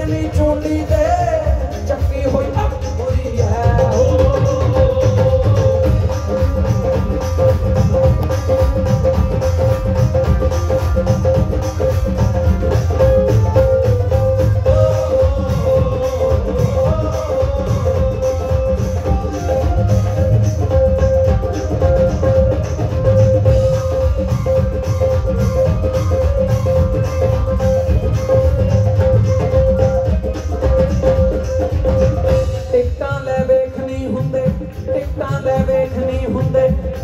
नी चोटी दे चक्की हुई अब बुरी है।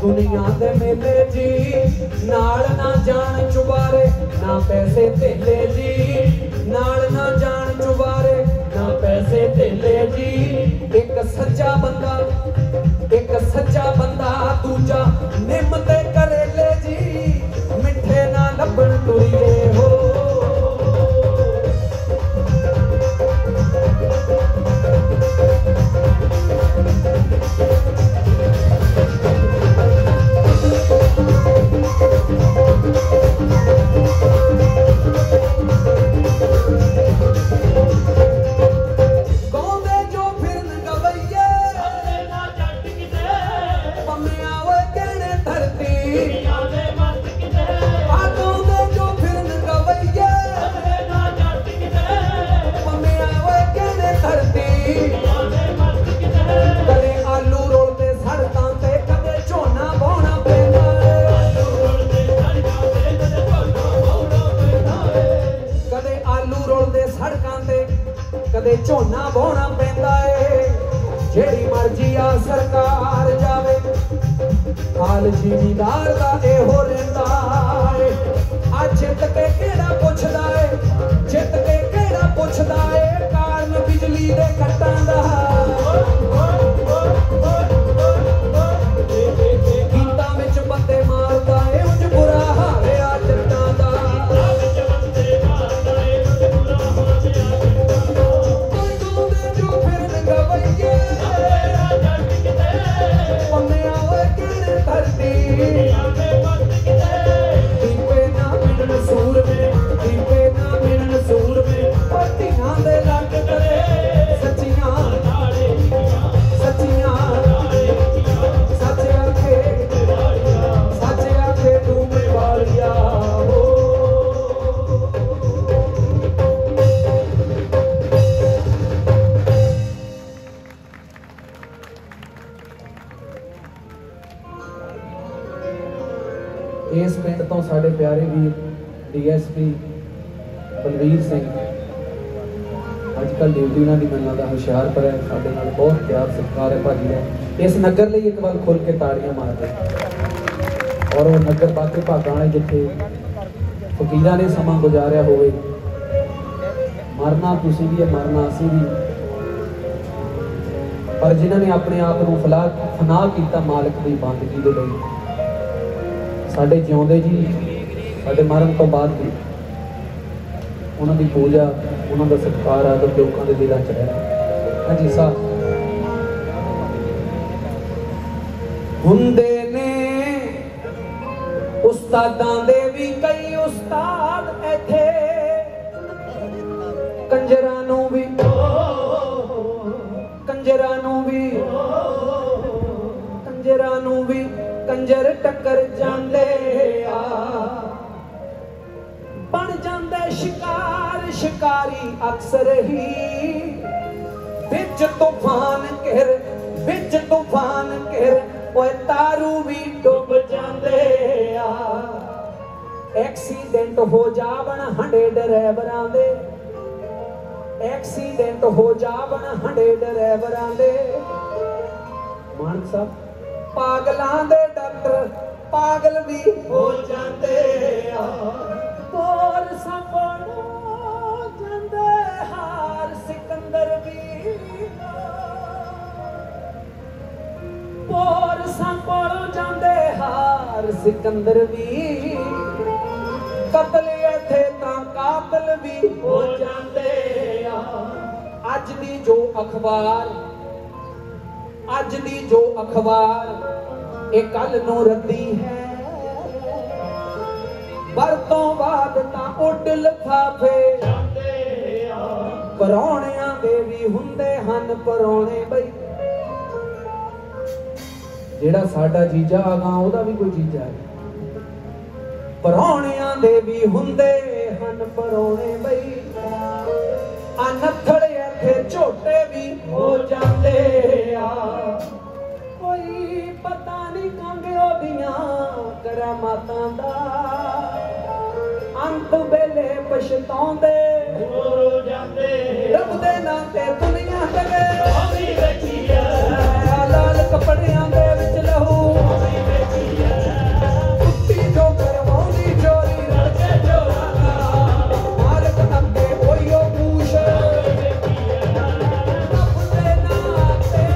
दुनिया दे मेले जी नाल ना जान चुबारे ना पैसे धेले जी, नाल ना जान चुबारे ना पैसे धेले जी। एक सच्चा बंदा दूजा निम ते करेले जी, मिठे ना लभण तुरिए हो। कदे झोना बोना पैंदा है, जेड़ी मर्जी आ सरकार जावे हाल जिमीदार दा एहो रहिंदा है। आ जित के केड़ा पुछदा है, जित के केड़ा पुछदा है कारण बिजली दे कट्टां दा। गीतां विच बंदे मारदा है उंज बुरा हाल आ जट्टां दा। इस पिंड तो साढ़े प्यारे वीर DSP बलवीर सिंह अजकल ड्यूटी उन्होंने मैंने लगता हुशियारपुर है, साढ़े नाल बहुत प्यार सत्कार है भाजी का। इस नगर लिए एक बार खुल के ताड़ियां मार दे। और वो नगर बाकी भागों वाले जिथे फकीरां ने समा गुजारिया होवे, मरना तुसी भी है मरना असी भी, पर जिन्होंने अपने आप को फना किया मालिक की बंदगी दे लई, साडे जिउंदे जी साडे मरण तो बाद भी उन्हां दी पूजा उन्हां दा सत्कार आदत लोकां दे दिलां च है। हाँ जी साहब हुंदे ने उस्तादां दे भी कई उस्ताद इत्थे, कंजरां नूं भी कंजर टक्कर जांदे आ, बन जांदे शिकार शिकारी अक्सर ही। बिच तूफान घिर ओए तारू भी डुब जांदे आ। एक्सीडेंट हो जावन हंडे ड्राइवरां दे, एक्सीडेंट हो जावन हंडे ड्राइवरां दे। मान साहब पागलां दे डॉक्टर पागल भी हो जाते आ। बोर संभलो जांदे हार सिकंदर भी, बोर संभलो जांदे हार सिकंदर भी। कतल इत्थे तां कातल भी हो जाते आ। अज दी जो अखबार ये कल नूं रद्दी है, बरतों बाद तां उड लिफाफे ਪਰੌਣਿਆਂ ਦੇ ਵੀ ਹੁੰਦੇ ਹਨ ਪਰੌਣੇ ਬਈ। ਜਿਹੜਾ ਸਾਡਾ ਜੀਜਾ ਆਗਾ ਉਹਦਾ ਵੀ ਕੋਈ ਜੀਜਾ ਹੈ। ਪਰੌਣਿਆਂ ਦੇ ਵੀ ਹੁੰਦੇ ਹਨ ਪਰੌਣੇ ਬਈ। ਆ ਨੱਥੜ ਇੱਥੇ ਝੋਟੇ ਵੀ ਹੋ ਜਾਂਦੇ ਆ। ਕੋਈ ਪਤਾ ਨਹੀਂ ਕੰਗੇ ਉਹਦੀਆਂ ਕਰਾਮਾਤਾਂ ਦਾ। ਅੰਤ ਵੇਲੇ ਪਛਤਾਉਂਦੇ ਹੋ ਜਾਂਦੇ। ਰੱਬ ਦੇ ਨਾਂ ਤੇ ਦੁਨੀਆ ਡਗੇ ਆਵੀ ਵੇਖੀ ਐ। ਲਾਲ ਕੱਪੜਿਆਂ ਦੇ ਵਿੱਚ ਲਹੂ ਆਵੀ ਵੇਖੀ ਐ। ਕੁੱਤੀ ਜੋ ਕਰਵਾਉਂਦੀ ਚੋਰੀ ਰਲ ਕੇ ਚੋਰਾਂ ਦਾ। ਮਾਲਕ ਅੱਗੇ ਕੋਈ ਉਹ ਪੂਛ ਆਵੀ ਵੇਖੀ ਐ। ਰੱਬ ਦੇ ਨਾਂ ਤੇ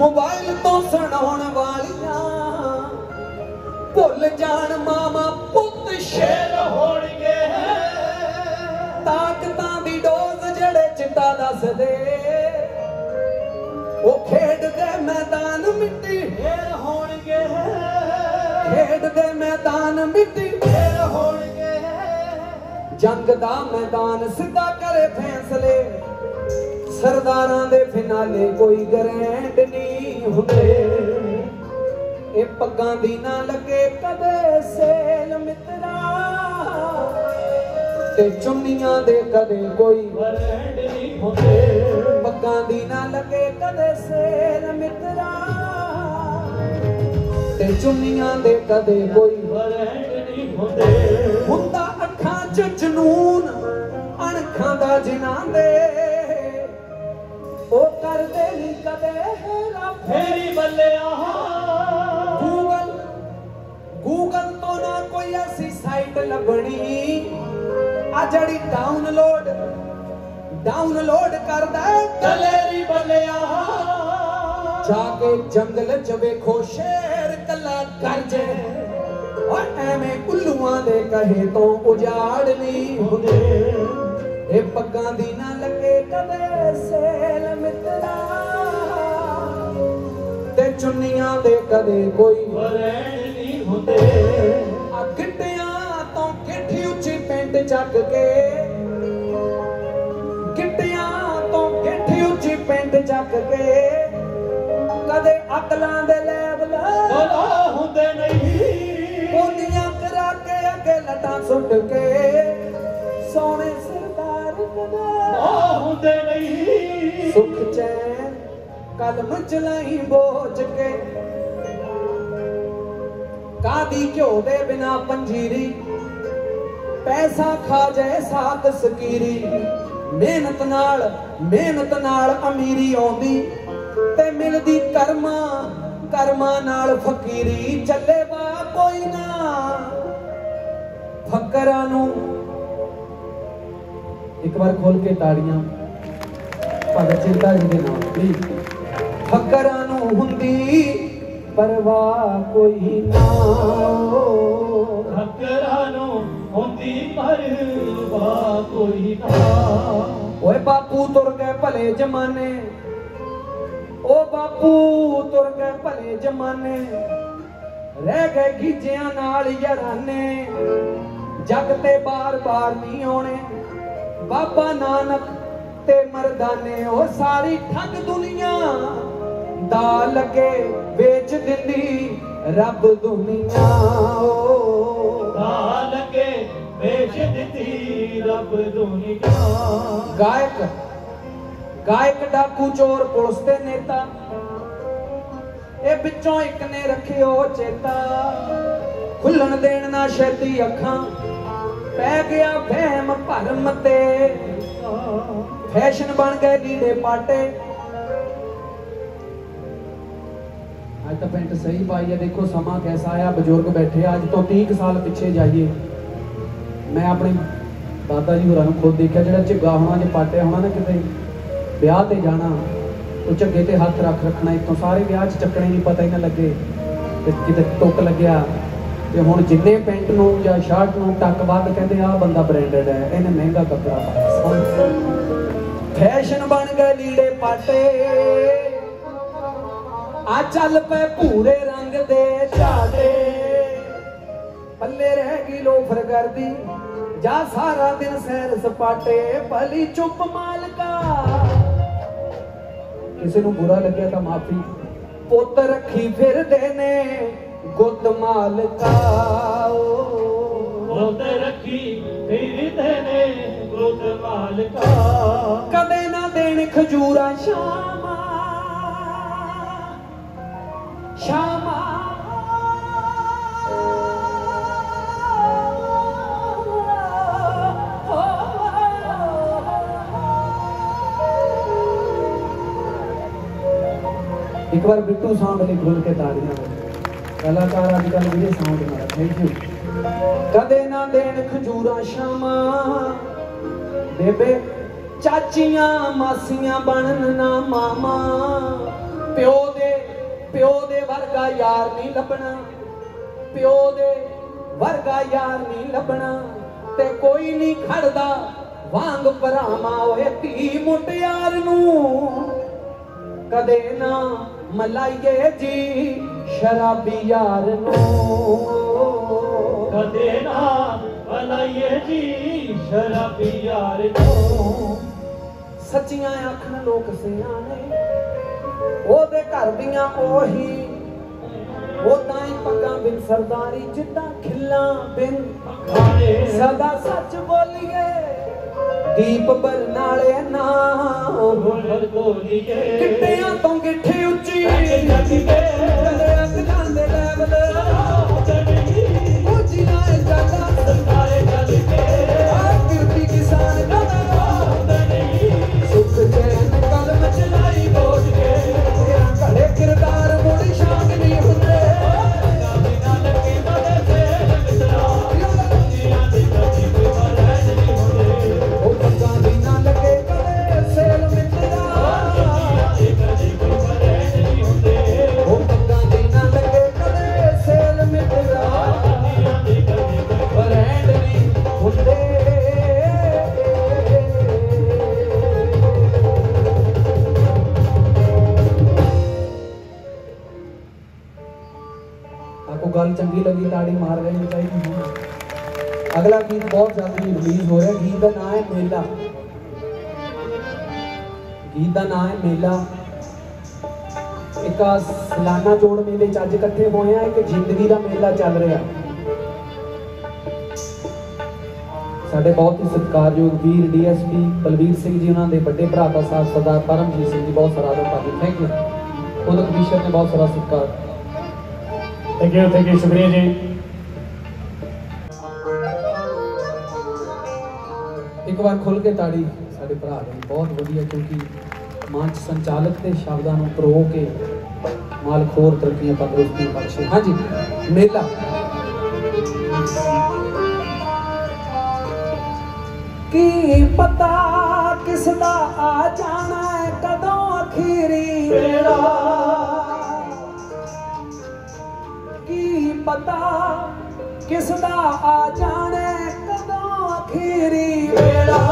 मोबाइल तो सुनाउण वालियां भुल जान मामा पुत शेर होणगे। ताकतां दी डोज जड़े चिट्टा दसदे ओ खेड दे मैदान मिट्टी ढेर होणगे। खेड दे मैदान मिट्टी ढेर होणगे। जंग दा मैदान सीधा करे फैसले सरदारां दे फिनाले कोई ग्रैंड नहीं हुंदे। ए पग्गां दी ना लगे कदे सेल मित्रा ते चुन्नियां दे कदे कोई ब्रांड नहीं हुंदे। पग्गां दी ना लगे कदे सेल मित्रा ते चुन्नियां दे कदे कोई ब्रांड नहीं हुंदे। हुंदा अखां च जनून अणखां दा जिन्हां दे ओ कर दे नी कदे हेरा फेरी बल्लिया। गूगल तो ना कोई ऐसी साइट लभनी आ जड़ी डाउनलोड कर दे दलेरी बल्लिया। जाके जंगल च वेखो शेर कला कर जे और एवें उल्लुआं दे कहे तो उजाड़ नहीं हुंदे। ए पग्गां दी ना लगे कदे सेल मित्रा ते चुन्नियां दे कदे कोई ब्रांड नहीं हुंदे। आ गिट्टियां तो गिट्ठी उच्ची पिंड चक के ਚੱਕ ਕੇ ਕਦੇ ਅਕਲਾਂ ਦੇ ਲੈਵਲ ਹੁੰਦੇ ਨਹੀਂ ਬੋਲੀਆਂ ਕਰਾ ਕੇ ਅੱਗੇ ਲਟਾਂ ਸੁੱਟ ਕੇ ਸੋਹਣੇ ਸਰਦਾਰ ਕਦੇ ਹੁੰਦੇ ਨਹੀਂ ਸੁਖ ਚੈਨ ਕਲਮ ਚਲਾਈ ਬੋਝ ਕੇ ਕਾਦੀ ਘਿਓ ਦੇ ਬਿਨਾ ਪੰਜੀਰੀ ਪੈਸਾ ਖਾ ਜਾਏ ਸਾਥ ਸਕੀਰੀ ਮਿਹਨਤ ਨਾਲ ਅਮੀਰੀ ਆਉਂਦੀ ਤੇ ਮਿਲਦੀ ਕਰਮਾਂ ਨਾਲ ਫਕੀਰੀ ਚੱਲੇ ਬਾ ਕੋਈ ਨਾ ਫਕਰਾਂ ਨੂੰ ਇੱਕ ਵਾਰ ਖੋਲ ਕੇ ਤਾੜੀਆਂ ਭਗਤ ਚਿੰਤਾ ਜੀ ਦੇ ਨਾਮ ਪਲੀਜ਼ ਫਕਰਾਂ ਨੂੰ ਹੁੰਦੀ ਪਰਵਾਹ ਕੋਈ ਨਾ ਫਕਰਾਂ ਨੂੰ ਹੁੰਦੀ ਪਰਵਾਹ ਕੋਈ ਨਾ ਓਏ ਬਾਪੂ ਤੁਰ ਗਏ ਭਲੇ ਜਮਾਨੇ ਓ ਬਾਪੂ ਤੁਰ ਗਏ ਭਲੇ ਜਮਾਨੇ ਰਹਿ ਗਏ ਗੀਜਿਆਂ ਨਾਲ ਯਾਰਾਨੇ ਜੱਗ ਤੇ ਬਾਰ-ਬਾਰ ਨਹੀਂ ਆਉਣੇ ਬਾਬਾ ਨਾਨਕ ਤੇ ਮਰਦਾਨੇ ਉਹ ਸਾਰੀ ਠੱਗ ਦੁਨੀਆ ਦਾ ਲੱਗੇ ਵੇਚ ਦਿੰਦੀ ਰੱਬ ਦੁਨੀਆ ਦਾ ਲੱਗੇ ਵੇਚ ਦਿੱਤੀ ਰੱਬ ਦੁਨੀਆ ਗਾਇਕ ਡਾਕੂ ਚੋਰ ਪੁਲਿਸ ਤੇ ਨੇਤਾ ਇਹ ਵਿੱਚੋਂ ਇੱਕ ਨੇ ਰੱਖਿਓ ਚੇਤਾ ਖੁੱਲਣ ਦੇਣ ਨਾ ਛੇਤੀ ਅੱਖਾਂ ਪੈ ਗਿਆ ਵਹਿਮ ਭਰਮ ਤੇ ਫੈਸ਼ਨ ਬਣ ਗਏ ਲੀੜੇ ਪਾਟੇ ਅੱਜ ਤਾਂ ਪੈਂਟ ਸਹੀ ਪਾਈ ਹੈ ਦੇਖੋ ਸਮਾਂ ਕੈਸਾ ਆਇਆ ਬਜ਼ੁਰਗ ਬੈਠੇ ਅੱਜ ਤੋਂ 30 ਸਾਲ ਪਿੱਛੇ ਜਾਈਏ ਮੈਂ ਆਪਣੇ ਦਾਦਾ ਜੀ ਹੋਰਾਂ ਨੂੰ ਖੁਦ ਦੇਖਿਆ ਜਿਹੜਾ ਝੱਗਾ ਹੋਣਾ ਜੇ ਪਾਟਿਆ ਹੋਣਾ ਨਾ ਕਿਤੇ ਵਿਆਹ ਤੇ ਜਾਣਾ ਉਹ ਝੱਗੇ ਤੇ ਹੱਥ ਰੱਖਣਾ ਇੱਥੋਂ ਸਾਰੇ ਵਿਆਹ 'ਚ ਚੱਕਣੇ ਨਹੀਂ ਪਤਾ ਹੀ ਨਾ ਲੱਗੇ ਤੇ ਕਿਤੇ ਟੁੱਕ ਲੱਗਿਆ ਤੇ ਹੁਣ ਜਿੰਨੇ ਪੈਂਟ ਨੂੰ ਜਾਂ ਸ਼ਰਟ ਨੂੰ ਟੱਕ ਵੱਧ ਕਹਿੰਦੇ ਆਹ ਬੰਦਾ ਬ੍ਰਾਂਡਡ ਹੈ ਇਹਨੇ ਮਹਿੰਗਾ ਕੱਪੜਾ ਪਾਇਆ ਫੈਸ਼ਨ ਬਣ ਗਏ ਲੀੜੇ ਪਾਟੇ ਆ ਚੱਲ ਪਏ ਭੂਰੇ ਰੰਗ ਦੇ ਝਾੜੇ ਪੱਲੇ ਰਹਿ ਗਈ ਲੋਫਰ ਕਰਦੀ ਜਾ ਸਾਰਾ ਦਿਨ ਸੈਰ ਸਪਾਟੇ ਭਲੀ ਚੁੱਪ ਮਾਲਕਾ ਕਿਸੇ ਨੂੰ ਬੁਰਾ ਲੱਗਿਆ ਤਾਂ ਮਾਫੀ ਪੁੱਤ ਰੱਖੀ ਫਿਰਦੇ ਨੇ ਗੁੱਤ ਮਾਲਕਾ ਪੁੱਤ ਰੱਖੀ ਫਿਰਦੇ ਨੇ ਗੁੱਤ ਮਾਲਕਾ ਕਦੇ ਨਾ ਦੇਣ ਖਜੂਰਾਂ ਸ਼ਾਮਾਂ एक बार बिट्टू साउंड ने खोल के ताड़ियां कलाकार आजकल भी साउंड मारा थैंक यू कदे ना देन खजूरा शामा बेबे चाचियां मासियां बनन ना मामा प्यो दे वर्गा यार नहीं लभना प्यो दे वर्गा यार नहीं लभना ते कोई नहीं खड़दा वांग भरावां ओए धी मुटियार नूं कदे ना मलाइए जी शराबी यार नूं कदे ना मलाइए जी शराबी यार नूं सच्चियां आखन लोक सियाने ओदे घर दियां ओही ओदां ही पग्गां बिन सरदारी जिद्दां खिल्लां बिन खाने सदा सच बोलिए दीप बरनाले ना बोल बोलिए किट्टियां तो गिट्ठी उच्ची कदे अकलां दे लेवल ऊंची नाए जादा सरकारे चल के किरती किसान कदा सुख चैन कलम चलाई बोझ के तेरा घड़े किरदार मुड़ी शान नहीं हुंदे बिना लगे बदे से मित्रा जिया दी कच्ची पे रहन नहीं होंदे ओ पग्गां दी ना लगे कदे सेल मित्रा जिया दी कच्ची पे रहन नहीं होंदे ओ पग्गां दी ना लगे कदे सेल मित्रा जिया दी कच्ची पे ਰਹਿਣ ਨਹੀਂ ਹੁੰਦੇ आपको गल चंगी लगी ताड़ी मार रहे चाहिए अगला गीत बहुत जल्दी रिलीज हो रहा है गीत का नाम है मेला गीत का नाम है मेला। एक सालाना जोड़ मेले च अज इकट्ठे होए हैं कि जिंदगी का मेला चल रहा। साडे बहुत ही सत्कारयोग वीर DSP बलवीर सिंह जी उन्होंने बड़े भरा का साथ सरदार परमजीत सिंह जी बहुत सारा आदर। Thank you. खुद कमिश्नर ने बहुत सारा सत्कार। थैंक यू शुक्रिया जी। एक बार खुल के ताड़ी साडे भरा ने बहुत वधिया, क्योंकि मंच संचालक के शब्दों को परो के मालिक होर तरक्कियां तंदुरुस्ती बख्शे। हाँ जी, मेला की पता किसदा आ जाना है कदों आखिरी वेला, की पता किसदा आ जाने कदों आखिरी वेला।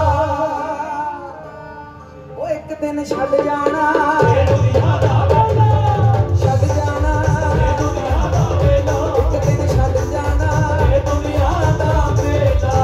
वो एक दिन छड़ जाना छड़ जाना, एक दिन छड़ जाना दुनिया दा मेला।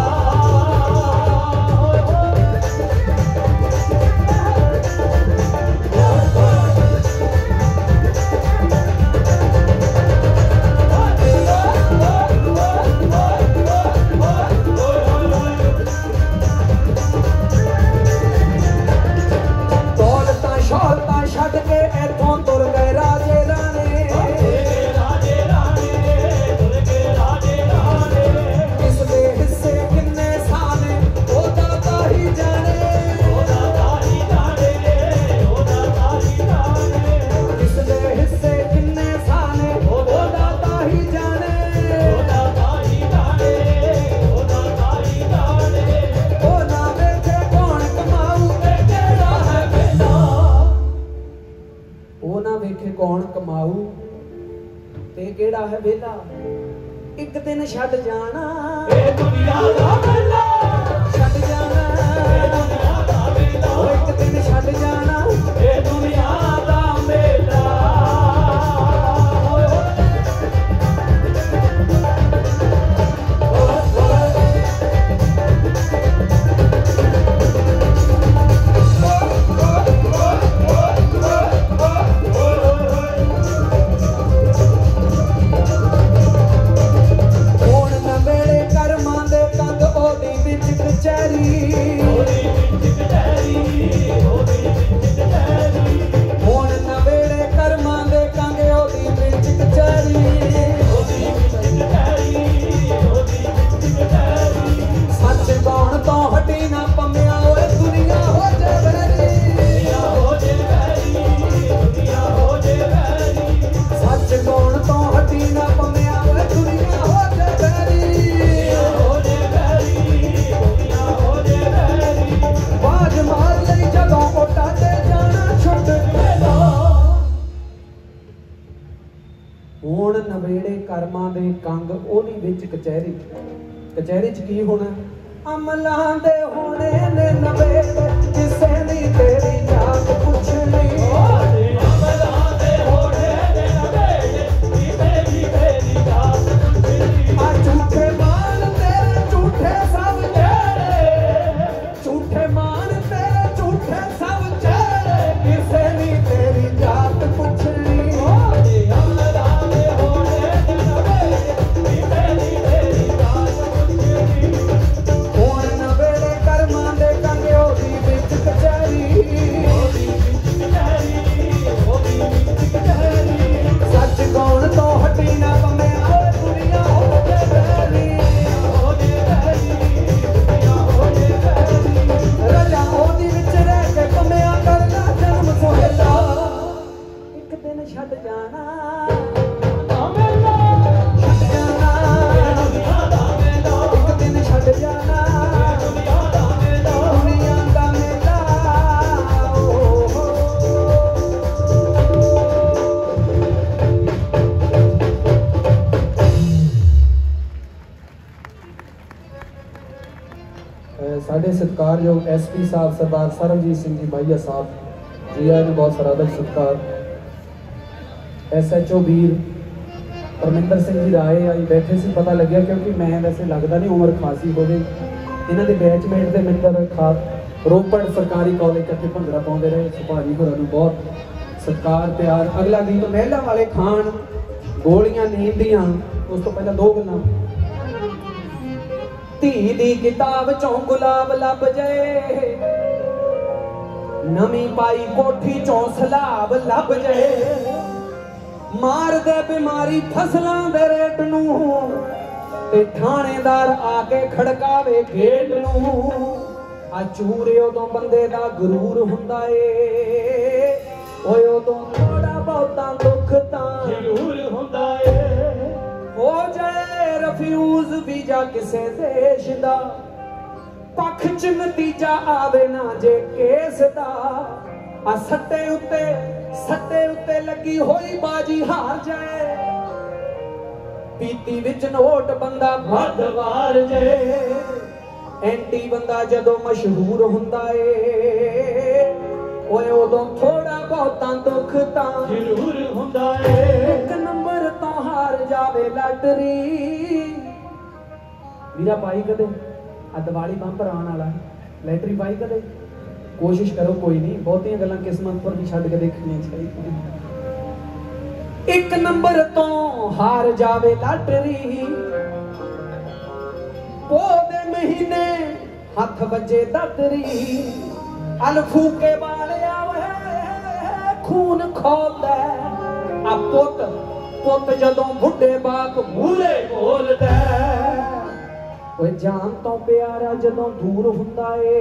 कौन कमाऊ ते केड़ा है वेला, एक दिन छड़ जाना दुनिया दा वेला, छड़ जाना दुनिया दा वेला, एक दिन छड़ जाना दुनिया दा मेला। ਹੁਣ ਨਵੇੜੇ ਕਰਮਾਂ ਦੇ ਕੰਗ ਉਹਦੀ ਵਿੱਚ ਕਚਹਿਰੀ, ਕਚਹਿਰੀ ਚ ਕੀ ਹੋਣਾ, ਅਮਲਾਂ ਦੇ ਹੋਣੇ ਨੇ ਨਵੇੜੇ ਕਿਸੇ ਦੀ ਤੇਰੀ ਜਾਤ ਪੁੱਛਣੀ। ਅਮਲਾਂ ਦੇ ਹੋਣੇ ਨੇ ਨਵੇੜੇ ਕਿਸੇ ਦੀ ਤੇਰੀ ਜਾਤ ਪੁੱਛਣੀ। ਆ ਝੂਠੇ ਮਾਨ ਤੇਰੇ ਝੂਠੇ ਸਭ ਜਿਹੜੇ, ਝੂਠੇ ਮਾਨ ਤੇਰੇ ਝੂਠੇ ਸਭ ਜਿਹੜੇ ਕਿਸੇ ਦੀ ਤੇਰੀ ਜਾਤ ਪੁੱਛਣੀ। साढ़े सत्कारयोग SP साहब सरदार सरमजीत सिंह जी भाईया साहब जी आए ने बहुत सारा अदब सत्कार। SHO वीर परमिंदर सिंह जी राय आई बैठे से पता लगे, क्योंकि मैं वैसे लगता नहीं उम्र खासी हो गई, इन्हों के बैचमेट के मित्र रोपड़ सरकारी कॉलेज इकट्ठे भंगड़ा पाते रहे। सुभाजी होरां नूं बहुत सत्कार प्यार। अगला गीत महला वाले खान गोलियां नींद दियां। उस तो पहला दो गल्लां। धी दी किताब चों गुलाब लब जाए, नवी पाई कोठी चों सलाब लब जाए, मार दे बीमारी फसलां दे रेट नूं ते थाणेदार आके खड़कावे गेट नूं। आ चूरे उदों बंदे दा गुरूर हुंदा ए, ओए उदों थोड़ा बहुता दुख तां जरूर हुंदा ए। हो जाए रफ्यूज वीजा किसे देश दा, पक्ष च नतीजा आवे ना जे केस दा। आ सट्टे उत्ते लगी होई बाजी हार जाए, पीती विच नोट बंदा भद वार जाए। एंटी बंदा जदों मशहूर हुंदा ए, ओए उदों थोड़ा बहुता दुख तां जरूर हुंदा ए। एक नंबर तो हार जावे लटरी। वीरा पाई कदे आ दिवाली बंपर आने वाला लैटरी पाई कदे? कोशिश करो, कोई नहीं, बहुतियां गल्लां किस्मत पर भी छड्ड के देखणियां चाहिए। एक नंबर तो हार जावे लटरी, पोदे महीने हथ बजे दतरी। अलफू के वाले आवे खून खोलदा, आ पुत जदों बुढ़े बाप मूले बोलदा। ओए जान तो प्यारा जदों दूर हुंदा ए,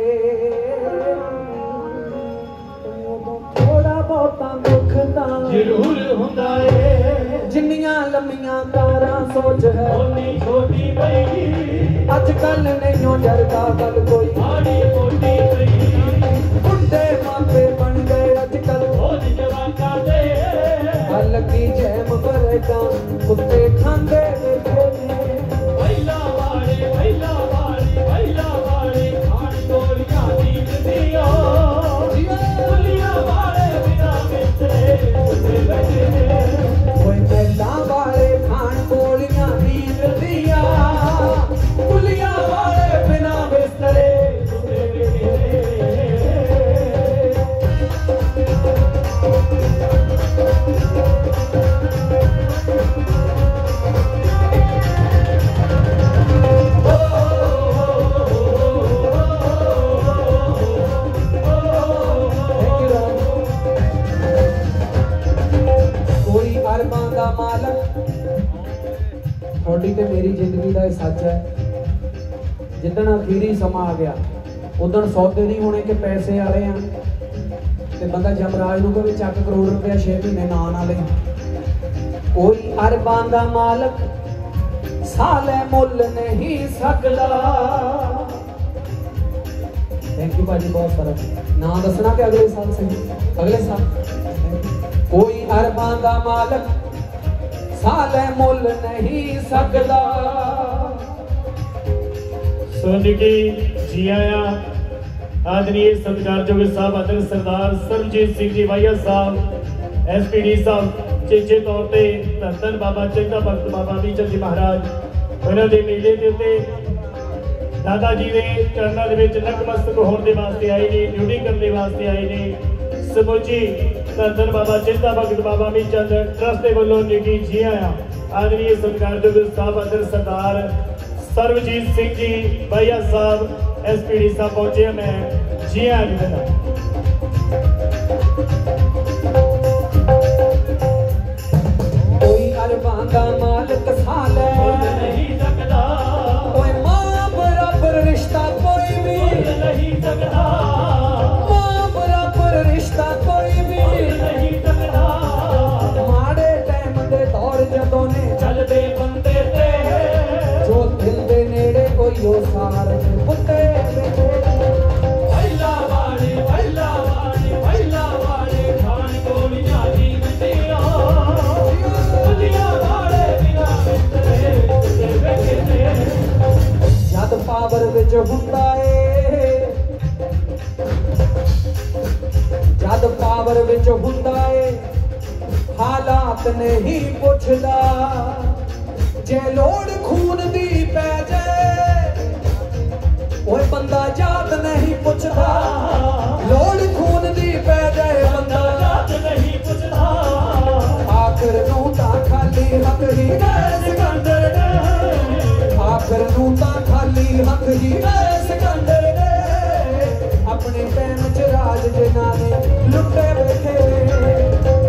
उदों थोड़ा बहुता दुख तां जरूर हुंदा ए। जिन्नियां लम्मियां तारां सोच है ओनी छोटी पई, अजकल नहीं डरदा कल कोई माड़ी मोटी पई। बुढ़े मापे बन गए अजकल होज जवाना दे, लगी जैम बरेगा कुत्ते खांदे देखे ने। पहिला वाले खान गोलियां नींद दियां, दुनिया वाले बिना मिसरे उठे बैठे ने। ओए पहिला वाले खान गोलियां नींद दियां, दुनिया वाले बिना मिसरे उठे बैठे ने। थोड़ी ते मेरी जिंदगी का सच है। जिदन आखिरी समा आ गया उदन सौदे नहीं होने के पैसे आ रहे हैं, ते बंदा जमराज नूं कहे चक करोड़ रुपया 6 महीने ना ना ले। कोई अरबां दा मालक साले मुल नहीं सकदा। थैंक यू भाजी, बहुत फर्क ना दसना कि अगले साल सही, अगले साल। कोई अरबां दा मालक साले मुल नहीं सकदा। सोनिकी जी आया आदरणीय सत्कारयोग साहब आदर सरदार सरबजीत सिंह जी वाइया साहब, SPD साहब चेचे तौर पर धन बाबा चेता भगत बाबा मीचंद जी महाराज, उन्होंने मेले के उत्ते दादा जी के चरणों के नतमस्तक होने वास्ते आए ने, ड्यूटी करने वास्ते आए ने। समूची धन बाबा चेता भगत बाबा मीचंद ट्रस्ट के वालों निकी जी आया आदरणीय सत्कारयोग साहब आदर सरदार सरबजीत सिंह जी भैया साहब SPD साहब पहुंचे। मैं जी आया कोई अरबां दा मालिक साले नहीं सकदा, कोई मां बराबर रिश्ता कोई भी नहीं सकदा, मां बराबर रिश्ता कोई भी नहीं सकदा। माड़े टाइम दे दौर जदों ने चलदे बंदे ते, जो दिल दे नेड़े कोई ओ सार पुत्ते खान गोलियां नींद दियां, दुनिया वाले बिना मिसरे उठे बैठे ने। जद पावर विच हुंदा ए, जद पावर विच हुंदा ए, हालात नहीं पुछदा। जे लोड़ खून दी पै जाए ओए बंदा जात नहीं पुछदा लोड़ खून दी पै जाए बंदा जात नहीं पुछदा आखिर नूं तां खाली हक ही गए सिकंदर ने आखिर नूं तां खाली हक ही गए सिकंदर ने अपने टाइम च राज जिन्हां ने लुटे बैठे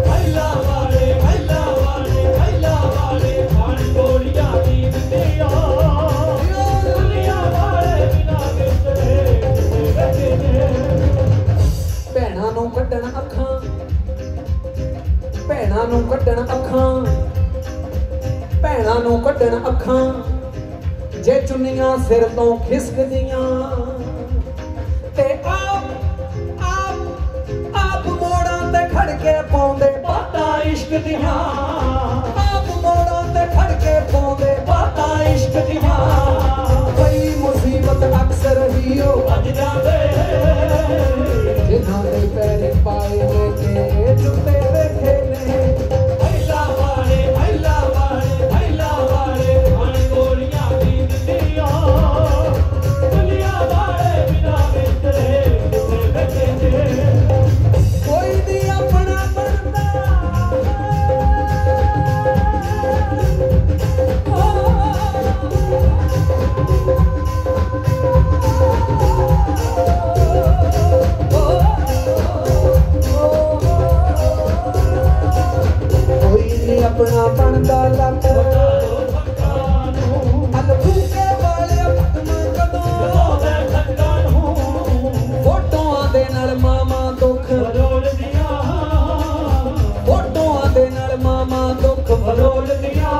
भैला वाले खान गोलियां दी दित्तियां दुनिया वाले बिना बिस्तरे बैठे भैणां नूं कड्डण अखां भैणां नूं कड्डण अखां भैणां नूं कड्डण अखां जे चुन्नियां सिर तो खिसकदियां ते आप मोड़ां ते खड़ के पाउंदे बातां इश्क दियां आप मोड़ां ते खड़ के पाउंदे बातां इश्क दियां कोई मुसीबत अक्सर ही हो बच जावे जिन्हां दे पैर पाए लेके जुत्ते बैठे ने भैला वाले खान गोलियां दी दित्तियां दुनिया वाले बिना बिस्तरे बैठे ने कोई भी अपना बनदा कोई नहीं अपना बनदा लक अलफूके वाले अपना कदों फोटोआं दे नाल मामा दुख फोटोआं दे नाल मामा दुख फरोल दियां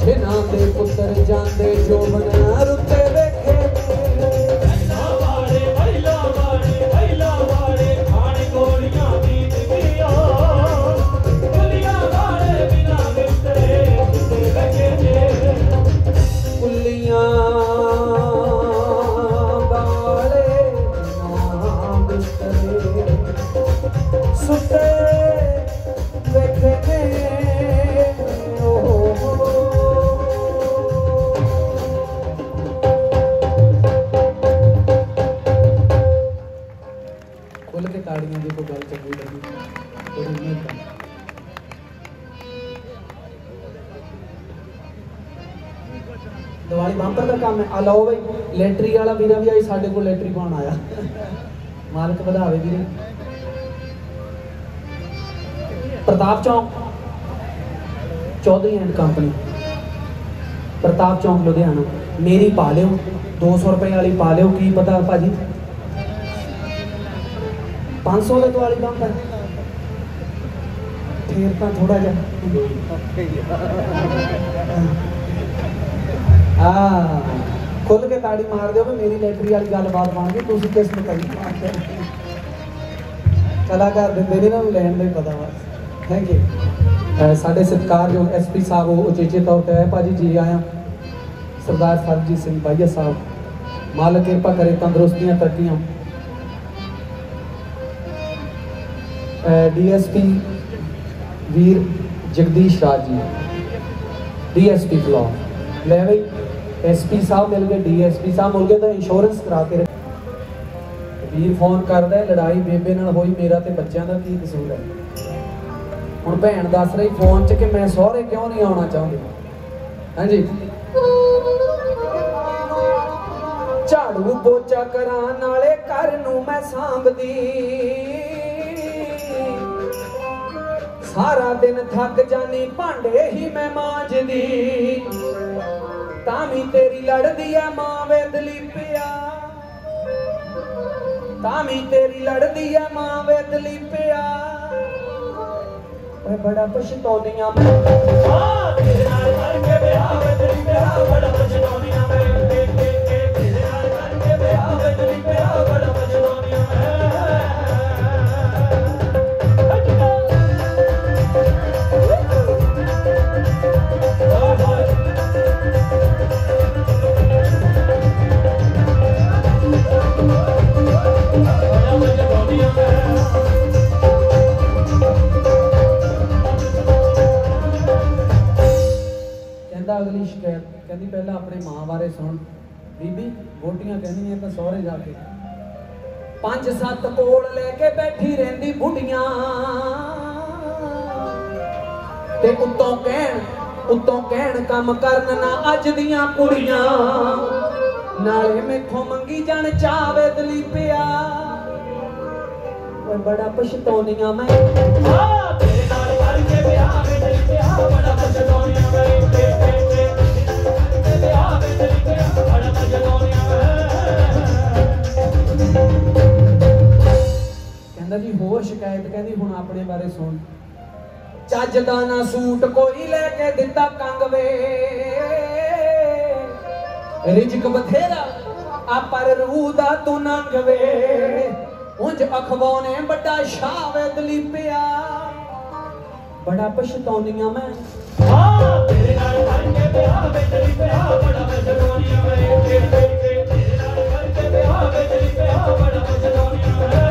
जिन्हां दे पुत्तर जांदे जोबन रुते वेखे भैला वाले खान गोलियां दी दित्तियां दुनिया वाले बिना बिस्तरे बैठे ने कुल्लियां वाले बिना बिस्तरे सुते बैठे ने खुल के ताड़ियां दी कोई गल चंगी लगी थोड़ी मिहनत दिवाली बंपर का काम है आ लो भाई लैटरी वाला वीरा भी आई साडे को लैटरी पाउण आया मालक वधावे वीरे प्रताप चौक चौधरी एंड कंपनी प्रताप चौक लुधियाना मेरी पा लियो 200 रुपए वाली पा लियो की पता भाजी 500 दे वाली बंप है फिर तो थोड़ा जा खुल के ताड़ी मार दो मेरी लैटरी वाली गलबात बन गई तुम किस में करी कलाकार दिंदे नहीं ना लैन का पता बस थैंक यू साढ़े सत्कार जो SP साहब वो उचेचे तौर पर है भाजी जी आया सरदार सरबजीत सिंह भाईया साहब मालक कृपा करे तंदुरुस्तियां तरक्कियां DSP वीर जगदीश राज जी DSP ब्लॉक ले भाई SP साहब मिल गए DSP साहब मिल गए तो इंश्योरेंस करा के वीर फोन करदा है लड़ाई बेबे नाल होई मेरा ते बच्चों का की कसूर है हुण भैन दस रही फोन च कि मैं सहुरे क्यों नहीं आना चाहती हाँ जी झाड़ू पोचा करा नाले घर नूं मैं सांभदी सारा दिन थक जानी भांडे ही मैं मांजदी तामी तेरी लड़दी है मां वे दलीपिया तामी तेरी लड़दी है मां वे दलीपिया बड़ा पछताउनियां मैं तेरे नाल करके ब्याह वे दलीपिया बड़ा पछताउनियां मैं तेरे नाल करके ब्याह वे दलीपिया बड़ा पछताउनियां अगली शिकायत कहती पहला अपने मां बारे सुन बीबी वोटियां कहनी है तो सौरे जाके 5-7 कोल लेके बैठी रहंदी बुढ़ियां ते उत्तों कहण काम करन ना अज दियां कुड़ियां नाले मैथों मंगी जान चावे दलीपिया ओए बड़ा पछताउनियां मैं तेरे नाल करके ब्याह वे दलीपिया बड़ा पछताउनियां मैं ब्याह वे दलीपिया बड़ा पछताउनियां कहंदा जी होर शिकायत कहंदी हुण अपने बारे सुन ਚੱਜ ਦਾ ਨਾ ਸੂਟ ਕੋਈ ਲੈ ਕੇ ਦਿੱਤਾ ਕੰਗ ਵੇ ਰਿਜਕ ਬਥੇਰਾ ਆ ਪਰ ਰੂਹ ਦਾ ਤੂੰ ਨੰਗ ਵੇ ਉਂਝ ਅਖਵਾਉਣੇ ਵੱਡਾ ਸ਼ਾਹ ਵੇ ਦਲੀਪਿਆ ਬੜਾ ਪਛਤਾਉਣੀਆਂ ਮੈਂ ਤੇਰੇ ਨਾਲ ਕਰਕੇ ਵਿਆਹ ਵੇ ਦਲੀਪਿਆ ਬੜਾ ਪਛਤਾਉਣੀਆਂ ਮੈਂ ਤੇਰੇ ਨਾਲ ਕਰਕੇ ਵਿਆਹ ਵੇ ਦਲੀਪਿਆ ਬੜਾ ਪਛਤਾਉਣੀਆਂ ਮੈਂ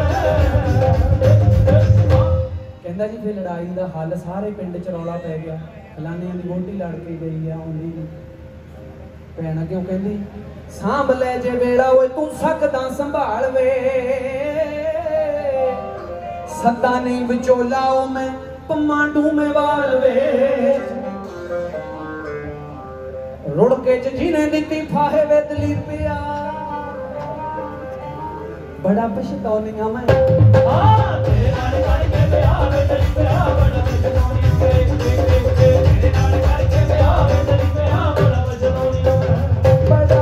कहंदा जी फिर लड़ाई का हल सारे पिंड च रौला पै गया फलाने की वोटी लड़ के गई है उन्नी भैन क्यों कहती सांभ लै जे वेड़ा ओए तू सकदा संभाल वे सदा नहीं विचोला ओ मैं पमांडू में वाल वे रुड़ के जिन्हें दिती फाहे वे दलीपिया बड़ा पछताउनियां मैं तेरे नाल करके ब्याह वे दलीपिया बड़ा पछताउनियां तेरे नाल करके ब्याह वे दलीपिया बड़ा पछताउनियां बड़ा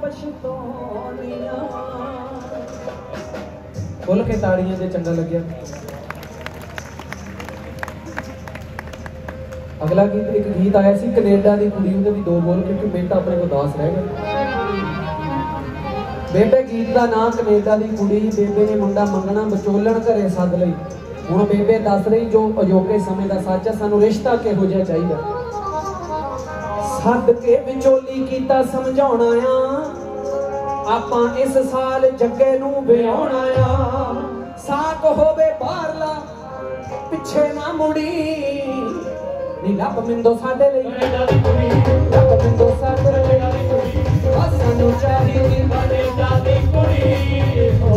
पछताउनियां बोल के ताड़ियां जे चंगा लग्या अगला गीत एक गीत आया सी कनेडा दी कुड़ी उहदे भी 2 बोल क्योंकि बेटा अपने को 10 रह गया बेबे गीत का नाम कनेडा दी कुड़ी बेबे ने मुंडा मंगना विचोलण घरे सद लई हुण बेबे दस रही जो अजोके समय का सच है सानू रिश्ता किहो जिहा चाहीदा सद के विचोली कीता समझाउणा आ आपां इस साल जग्गे नूं विआउणा आ साक होवे बाहरला पिछे ना मुड़ी नी लभ मिंदो साडे लई कनेडा दी कुड़ी लभ मिंदो साडे लई बस सानू चाहीदी कनेडा दी कुड़ी ओ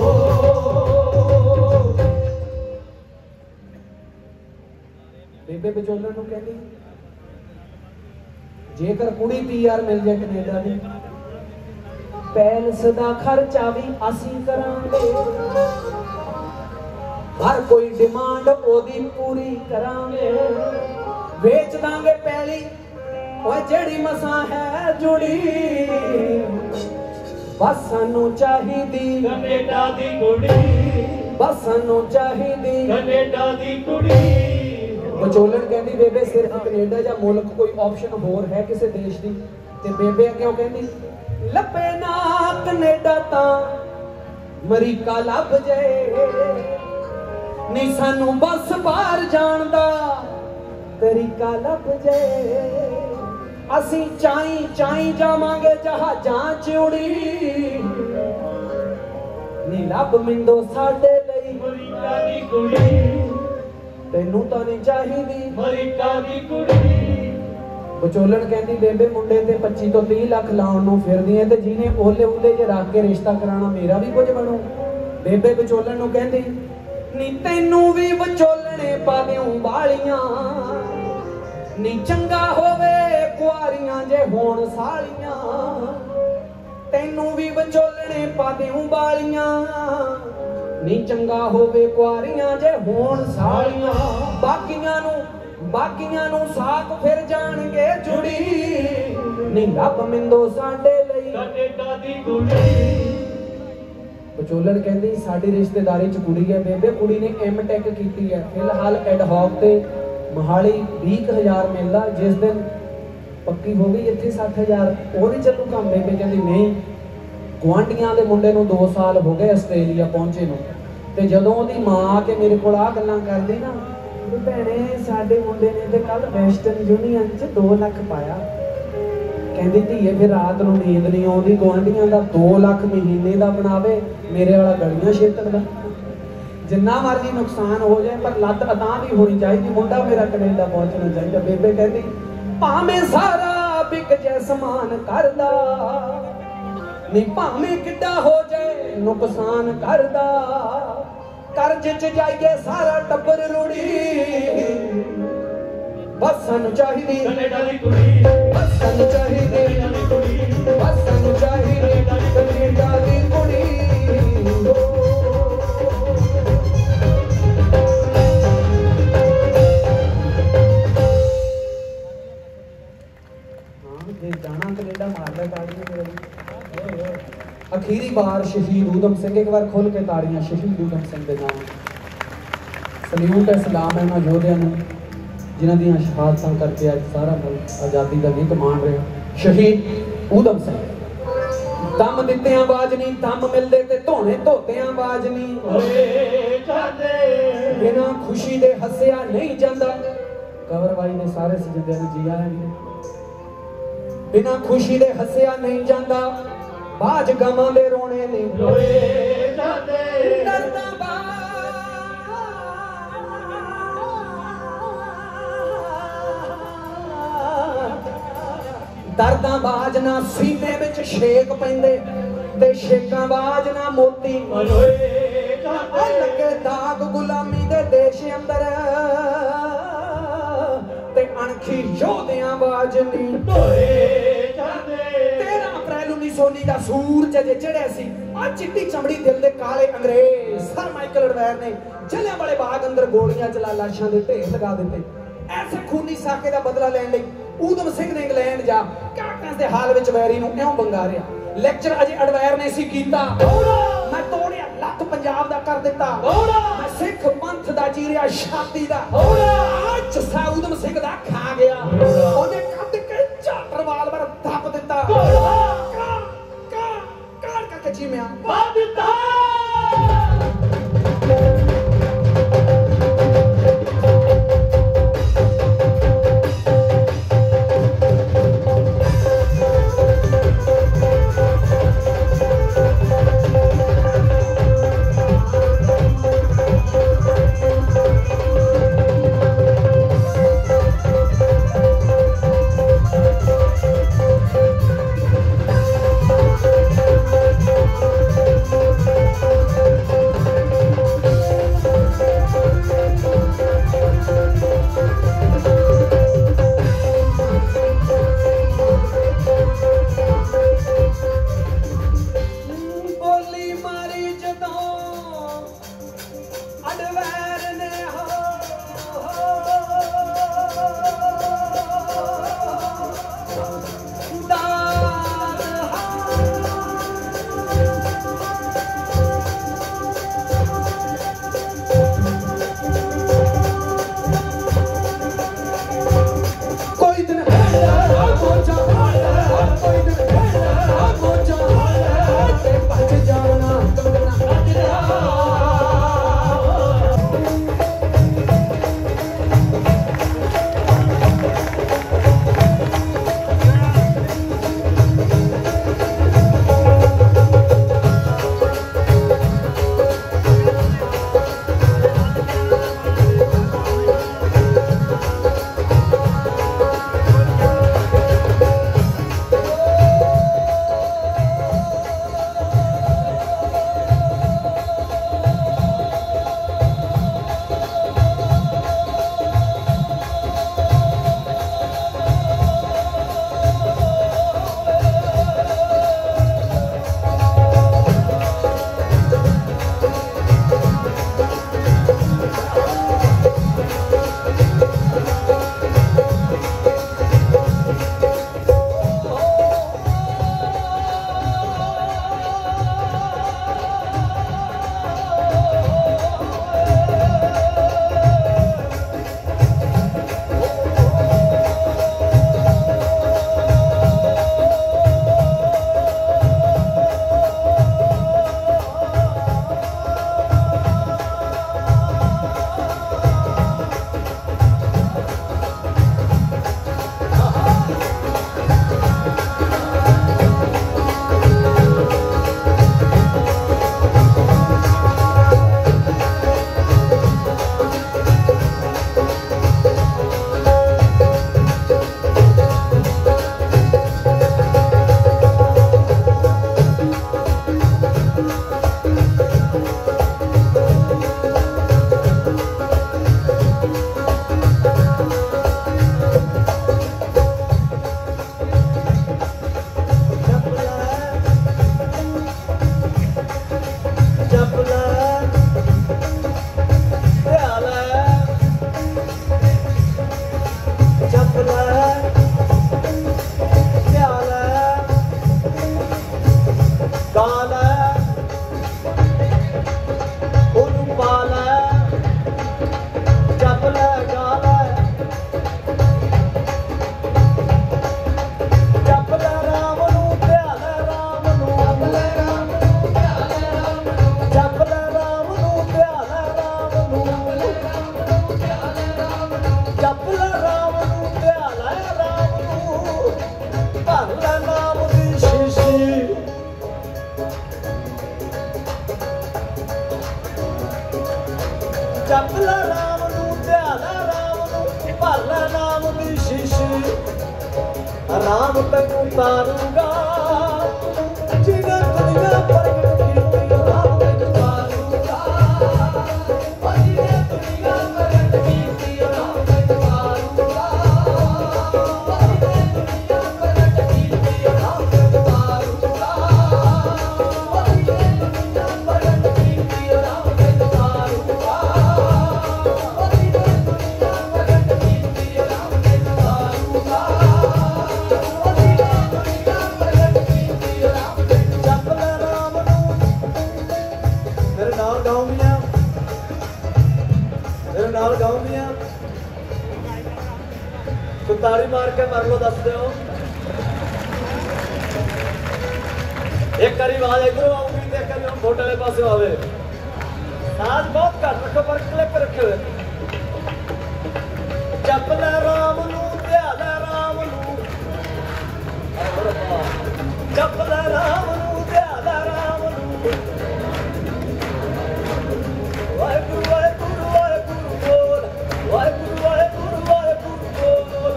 बेबे विचोलण नूं कहंदी जेकर कुड़ी पीआर मिल जाए कनेडा दी पैलस दा खर्चा भी असीं करांगे हर कोई डिमांड ओदी पूरी करांगे बेच दांगे पैली ओए जेड़ी मसा है जुड़ी बस सानू चाहीदी कनेडा दी कुड़ी बस सानू चाहीदी कनेडा दी कुड़ी विचोलण कहंदी बेबे सिर्फ कनेडा या मुल्क कोई ऑप्शन होर है किसी देश दी ते बेबे क्यों कहंदी लपे ना कनेडा तां अमरीका लब जाए नी सानू बस बाहर जाण दा तरीका लब जाए असी चाई जावांगे जहाजां च उड़ी नी लब मिंदो साडे लई अमरीका दी कुड़ी तैनू तां नहीं चाहीदी अमरीका दी कुड़ी विचोलण कहंदी बेबे मुंडे ते 25 ਤੋਂ 30 ਲੱਖ ਲਾਉਣ ਨੂੰ ਫਿਰਦੀ ਐ ਤੇ ਜਿਹਨੇ ਓਲੇ ਜੇ ਰੱਖ ਕੇ ਰਿਸ਼ਤਾ ਕਰਾਣਾ ਮੇਰਾ ਵੀ ਕੁਝ ਬਣੂ बेबे विचोलण ਨੂੰ ਕਹਿੰਦੀ ਨੀ ਤੈਨੂੰ ਵੀ ਵਿਚੋਲਣੇ ਪਾ ਦਿਉ ਵਾਲੀਆਂ ਨੀ ਚੰਗਾ ਹੋਵੇ ਕੁਆਰੀਆਂ ਜੇ ਹੋਣ ਸਾਲੀਆਂ ਤੈਨੂੰ ਵੀ ਵਿਚੋਲਣੇ ਪਾ ਦਿਉ ਵਾਲੀਆਂ ਨੀ ਚੰਗਾ ਹੋਵੇ ਕੁਆਰੀਆਂ ਜੇ ਹੋਣ ਸਾਲੀਆਂ ਬਾਕੀਆਂ ਨੂੰ ਸਾਕ ਫਿਰ ਜਾਣਗੇ ਜੁੜੀ ਨੀ ਰੱਬ ਮਿੰਦੋ ਸਾਡੇ ਲਈ ਕਨੇਡਾ ਦੀ ਕੁੜੀ विचोलण कहती साडी रिश्तेदारी च कुड़ी है बेबे कुड़ी ने M.Tech की है फिलहाल एडहॉक ते मोहाली 20,000 मिलदा जिस दिन पक्की हो गई इत्थे 60,000 वो नहीं चलू काम बेबे कहती नहीं गुआंढियां दे मुंडे नूं 2 साल हो गए आस्ट्रेलिया पहुंचे नूं ते जदों ओदी मां आके मेरे कोल आ गल्लां करदी ना कि भैणे साडे मुंडे ने ते कल वेस्टर्न यूनियन च 2 ਲੱਖ पाया कहती धीए फिर रात को नींद नहीं आती गुआढ़िया का 2 ਲੱਖ महीने का बनावे मेरे वाला गलियां छेतन का जिन्ना मर्जी नुकसान हो जाए पर लत अदा भी होनी चाहिए मुंडा मेरा कनेडा पहुंचना चाहिए बेबे कहती भावें सारा बिक जाए समान करदा नी भावें किड्डा हो जाए नुकसान करदा कर्ज च जाइए सारा टब्बर रुड़ी बस सानू चाहिदी कनेडा दी कुड़ी बस सानू चाहिदी बस सानू चाहिदी कनेडा दी कुड़ी जाना कनेडा मारदा ताड़ियां अखीरी बार शहीद ऊधम सिंह एक बार खोल के ताड़ियां शहीद ऊधम सिंह दे नाम सल्यूट है सलाम है उन्हां योधियां नूं जिन्हां दीयां शहादतां करके अज सारा मुल्क आज़ादी दा गिक मान रहा शहीद ऊधम सिंह दम दित्तियां बाज नहीं दम मिलदे ते धोने धोतियां बाज नहीं बिना खुशी दे हੱਸਿਆ नहीं जांदा कवरवाई ने सारे सजदे नूं जी आया नहीं बिना खुशी दे हੱਸਿਆ नहीं जांदा बाज गमां दे रोने नहीं रोए जांदे दर्दां बाज ना सीने विच शेक पैंदे ते शेकां बाज ना मोती रोए जांदे लगे दाग गुलामी दे देश अंदर ते अणखी योधियां बाज नहीं ढोए जांदे 13 अप्रैल 1919 दा सूरज जे चढ़िया सी आ चिट्टी चमड़ी दिल दे काले अंग्रेज सर माइकल अडवायर ने जलियांवाले बाग अंदर गोलियां चला लाशां दे ढेर लगा दिते ऐसे खूनी साके दा बदला लैण लई ऊधम सिंह ने इंग्लैंड जा काकस दे हाल विच वैरी नूं इउं बंगारिया लेक्चर अजे अडवायर ने सी कीता मैं तोड़िया लख पंजाब दा कर दिता मैं सिख पंथ दा चीरिया छाती दा आज सा ऊधम सिंह दा खा गया ओने कट के झाटर वालवर धप दिता काड़ का चिमिया पा दिता जप ला राम नू ध्याला राम नू भर ला नाम दी शीशी राम तैनू तारूगा जिन्हें दुनिया प्रगट कीती राम तैनू तारूगा जिन्हें दुनिया प्रगट कीती राम तैनू तारूगा जिन्हें दुनिया प्रगट कीती राम तैनू तारूगा जिन्हें दुनिया प्रगट कीती राम तैनू तारूगा जिन्हें दुनिया प्रगट कीती राम तैनू तारूगा गाऊंगियां तो ताड़ी मार के मर लो दस दो एक करी आवाज इधरों आऊंगी तो एक करी हम वोट वाले पास आवे साज बहुत घट रखो पर क्लिप रखो जप ला राम नू ध्याला राम नू जप ला राम नू ध्याला राम नू वाहिगुरू वाहिगुरू वाहिगुरू बोल वाहिगुरू वाहिगुरू वाहिगुरू बोल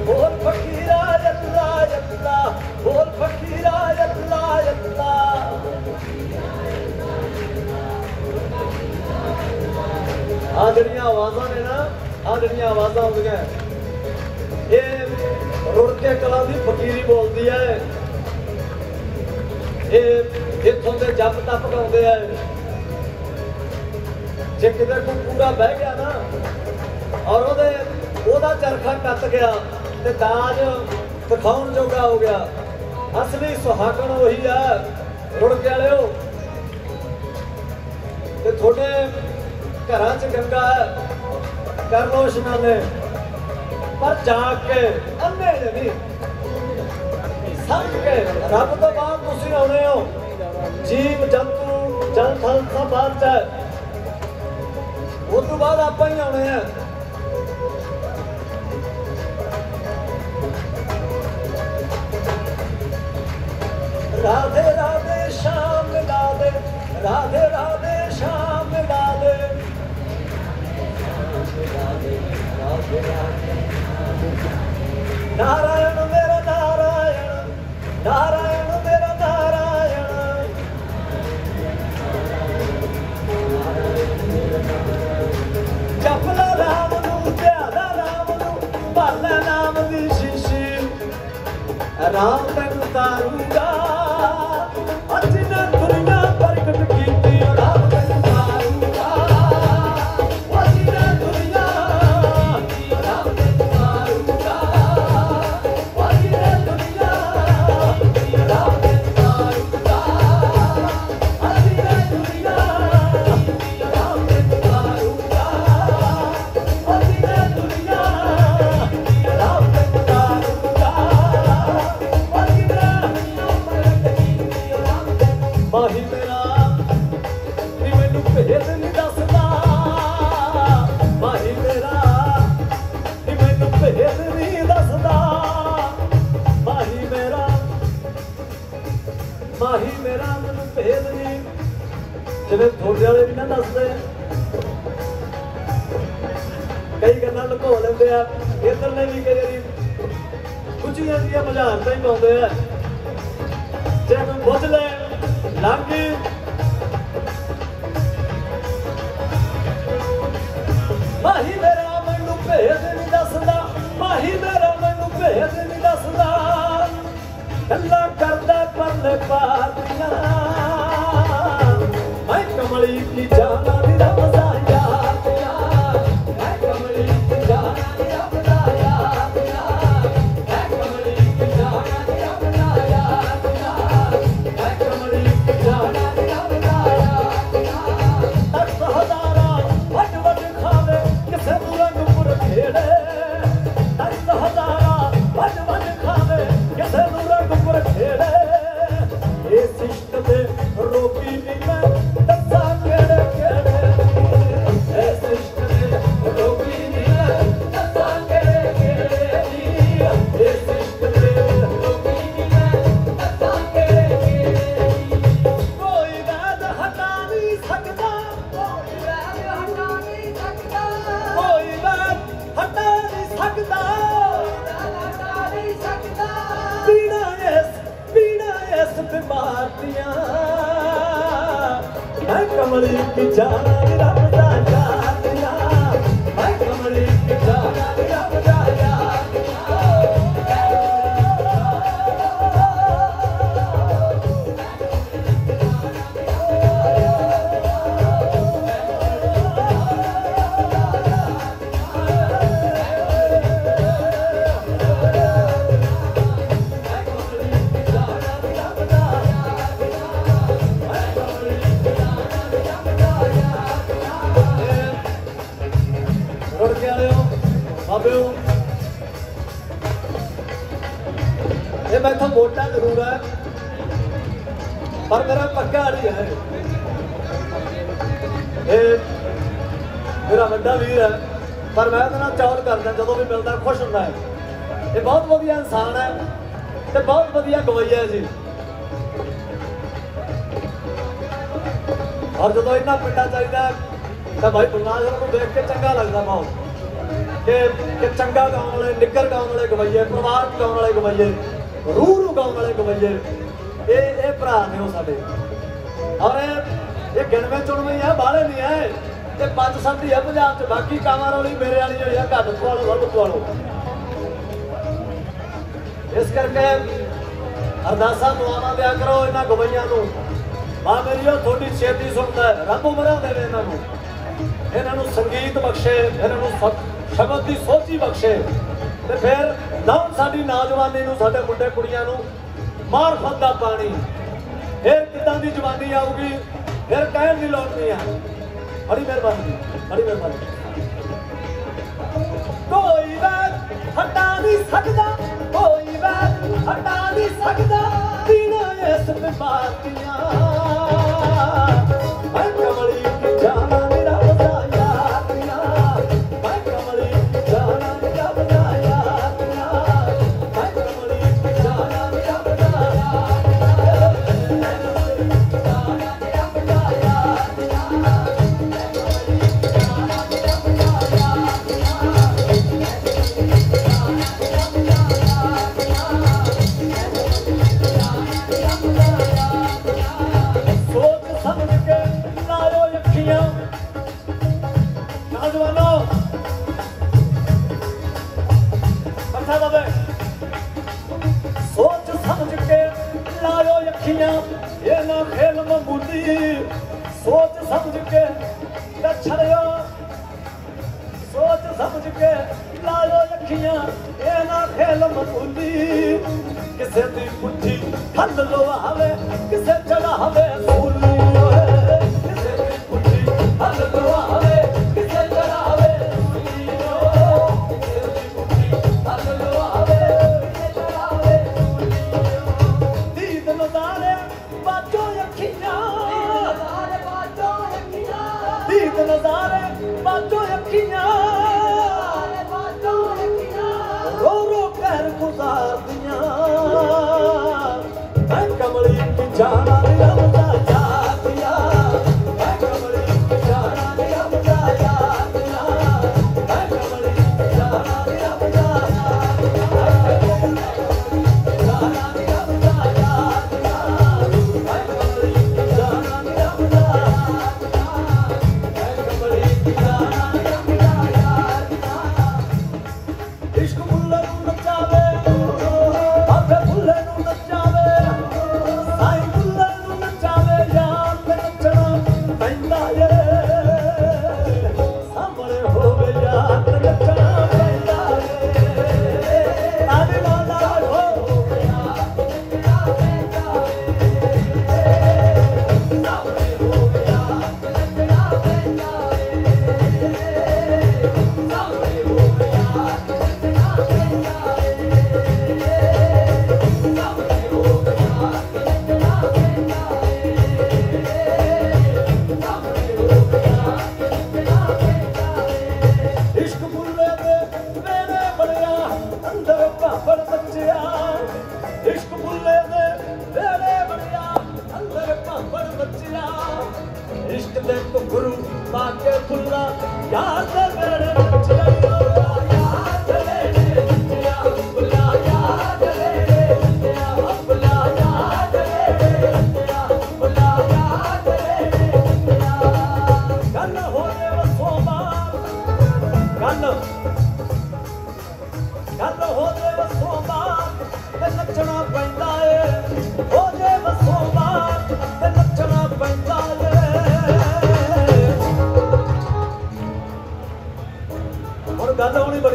बोल फकीरा अल्लाह अल्लाह बोल फकीरा अल्लाह अल्लाह आ जड़ियां आवाज़ां ने ना आ जड़ियां आवाज़ां होंदियां ये रुड़ के कला दी फकीरी बोलदी है इतों के जप तप गाते हैं जे किधर को पूरा बह गया ना और ओदा चरखा कट गया ते दाज दिखाउण जोगा हो गया असली सुहागण वही है रुड़ के वाले ते थोड़े घरां च गंगा है कर लो इशनाने पर जाके अन्ने नहीं समझ के रब तो बाद तुसीं आउणे हो जीव जंतु जल थल सब बात है उस तो बाद आप ही आने हैं राधे राधे श्याम राधे राधे राधे श्याम राधे नारायण मेरा नारायण नारायण मेरा नारायण जपला राम नू ध्याला राम नू भरला नाम दी शीशी राम तैनू तारूगा जिन्हें दुनिया प्रगट कीती राम तैनू तारूगा जिन्हें दुनिया राम तैनू तारूगा जिन्हें दुनिया राम तैनू तारूगा जिन्हें दुनिया राम तैनू तारूगा जिन्हें दुनिया राम तैनू तारूगा माही मेरा नी मैनू भेद नहीं दसदा माही मेरा नी मैनू भेद नहीं दसदा माही मेरा मैनू भेद नहीं जिवें थोड़े वाले भी ना दसदे कई गल्लां लुको लेंदे आ इधर ने भी कई वारी कुछियां दियां बुझारतां ही पाउंदे आ जे कोई बुझ ले लागी माही मेरा मैनू भेद नहीं दसदा माही मेरा मैनू भेद नहीं दसदा गल्लां करदा परले पार दियां मैं कमली की जाना दी रब दा याद मैं कमली की जाना दी रब दा याद मैं कमली की जाना दी रब दा याद मैं कमली की जाना दी रब दा याद दस हज़ारा वड वड खावे किसे नूं रंगपुर खेड़े दस हज़ारा वड वड खावे किसे नूं रंगपुर खेड़े इस इश्क दे रोकी नहीं मैं दसा केड़े केड़े यादियां मैं कमली की जाना रब दा यादियां मैं कमली की जाना रब दा मैं तो मोटा जरूर है पर मेरा पक्का नहीं है मेरा बड़ा वीर है पर मैं तो चौल करदा जो भी मिलता खुश होंदा है ये बहुत वधिया इंसान है ते बहुत वधिया गवैया है जी और जो इन्ना पिंडा चाहिए तो भाई बुलनागर को देख के चंगा लगता बहुत कि चंगा गाँव वाले निगर गाँव वाले गवैये परिवार गाँव वाले गवैये रूह गाँव वाले गवैये ये भरा ने वो साडे और ये गिणवे चुनवे है बाहले नहीं है ते 5-7 ही है पंजाब च बाकी कामां वाली मेरे वाली जी है घट पवालो वध पवालो इस करके अरदासा दुआवां दिया करो इन्हां गवैयां नूं मां मेरी थोड़ी छेती सुनता है रब उमरां देवे इन्हां नूं संगीत बख्शे इन्हां नूं शब्द की सोची बख्शे ते फिर नाम साडी नौजवानी नूं साडे मुंडे कुड़ियां नूं मार्फत दा पानी फिर किदां दी जवानी आऊगी फिर कहण दी लोड़ नहीं है बड़ी मेहरबानी कोई वैद हटा नहीं सकदा कोई वैद हटा नहीं सकदा बिना इस बीमारियां मैं कमली की जाना मेरा बजाया मैं कमली की जाना मेरा बजाया मैं कमली की जाना मेरा बजाया सोच समझ के लायो अखियां ये ना खेल मामूली सोच समझ के छड़ियो सोच समझ के लायो अखियां ये ना खेल मामूली किसे दी पुट्ठी हल लो हवे किसे चढ़ा हवे सूली किसे दी पुट्ठी हल लो हवे किसे चढ़ा हवे नजारे बातों अखियां रो रो कर गुजार दिया मैं कमली की जाना मेरा बजाया दिया मैं कमली की जाना मेरा बजाया दिया मैं कमली की जाना मेरा बजाया जाना मेरा बजाया दिया मैं कमली की जाना मेरा बजाया इश्क बुल्ले नूं नचावे आपे बुल्ले नूं नचावे साईं बुल्ले नूं नचावे यार ते नचना पैंदा ए सामने होवे यार ते नचना पैंदा ए आदि वाला हो यार ते नचना पैंदा ए सामने होवे यार ते नचना पैंदा ए सामने होवे यार इश्क बुल्ले दे मेरे बड़िया अंदर भापड़ बच्चिया इश्क बुल्ले दे मेरे बड़िया अंदर भापड़ बच्चिया इश्क दे तो गुरु पाके बुल्ला यार दे मेरे बच्चिया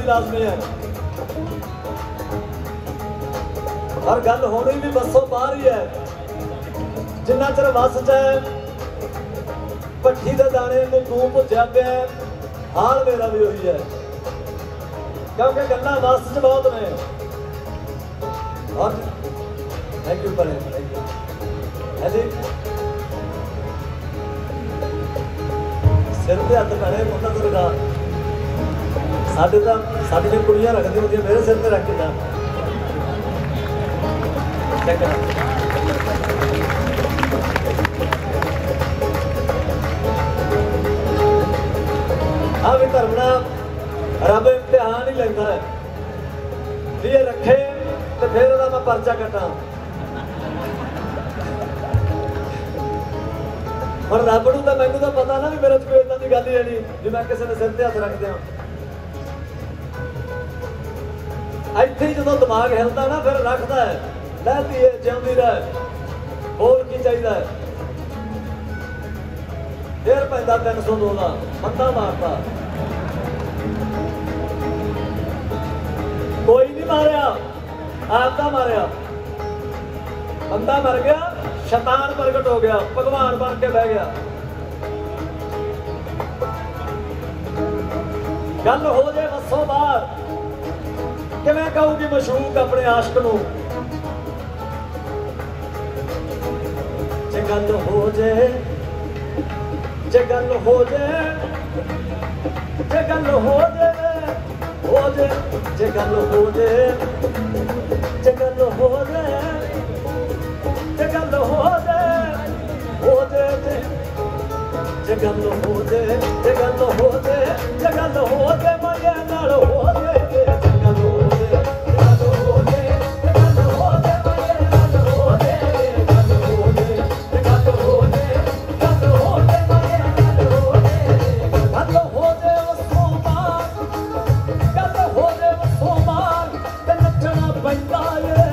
लाजमी है। और गल होनी भी बसों बाहर ही है। जिन्ना चर वस च है भट्ठी के दाने को तू भुजा पे हाल मेरा भी वही है, क्योंकि गल्लां वस च बहुत ने। और थैंक यू पर है जी सिर पे हथ पैने पुत्तर दुर्गा साढ़े तो साड़ी में कुड़ियां रखती होंगी मेरे सिर पे रख के जा हाँ भी धर्मना रब इम्तिहान ही लगता है भी ये रखे तो फिर मैं पर्चा कटा। और रब नूं तो मैनूं तो पता ना भी मेरे कोई इदां दी गल ही नहीं भी मैं किसी ने सिर ते हथ रख दियां। ਇੱਥੇ ਜਦੋਂ ਦਿਮਾਗ ਹਿਲਦਾ ਨਾ ਫਿਰ ਰੱਖਦਾ ਹੈ ਲਹਿਦੀ ਹੈ ਜਿਉਂਦੀ ਰਹੇ ਹੋਰ ਕੀ ਚਾਹੀਦਾ ਹੈ। ਫਿਰ ਪੈਂਦਾ 302 ਦਾ ਬੰਦਾ ਮਾਰਦਾ ਕੋਈ ਨਹੀਂ ਮਾਰਿਆ ਆਪ ਦਾ ਮਾਰਿਆ ਬੰਦਾ ਮਰ ਗਿਆ शैतान प्रगट हो गया भगवान बन के बह गया। गल हो जाए बसों बाहर किवें कहूगी मशूक अपने आशिक नूं जे गल हो जाए जे गल हो जाए जे गल हो जाए जे गल हो जाए जे गल हो जाए जे गल हो जाए जे गल हो जाए जे गल हो जाए जे गल हो जाए मजे नाल हो जाए जे गल हो जाए जे गल हो जाए जे गल हो जाए मजे नाल हो जाए गल हो जाए जे गल हो जाए गल हो जाए मजे नाल हो जाए गल हो जाए वसों मार गल हो जाए वसों मार ते नचना पैंदा ए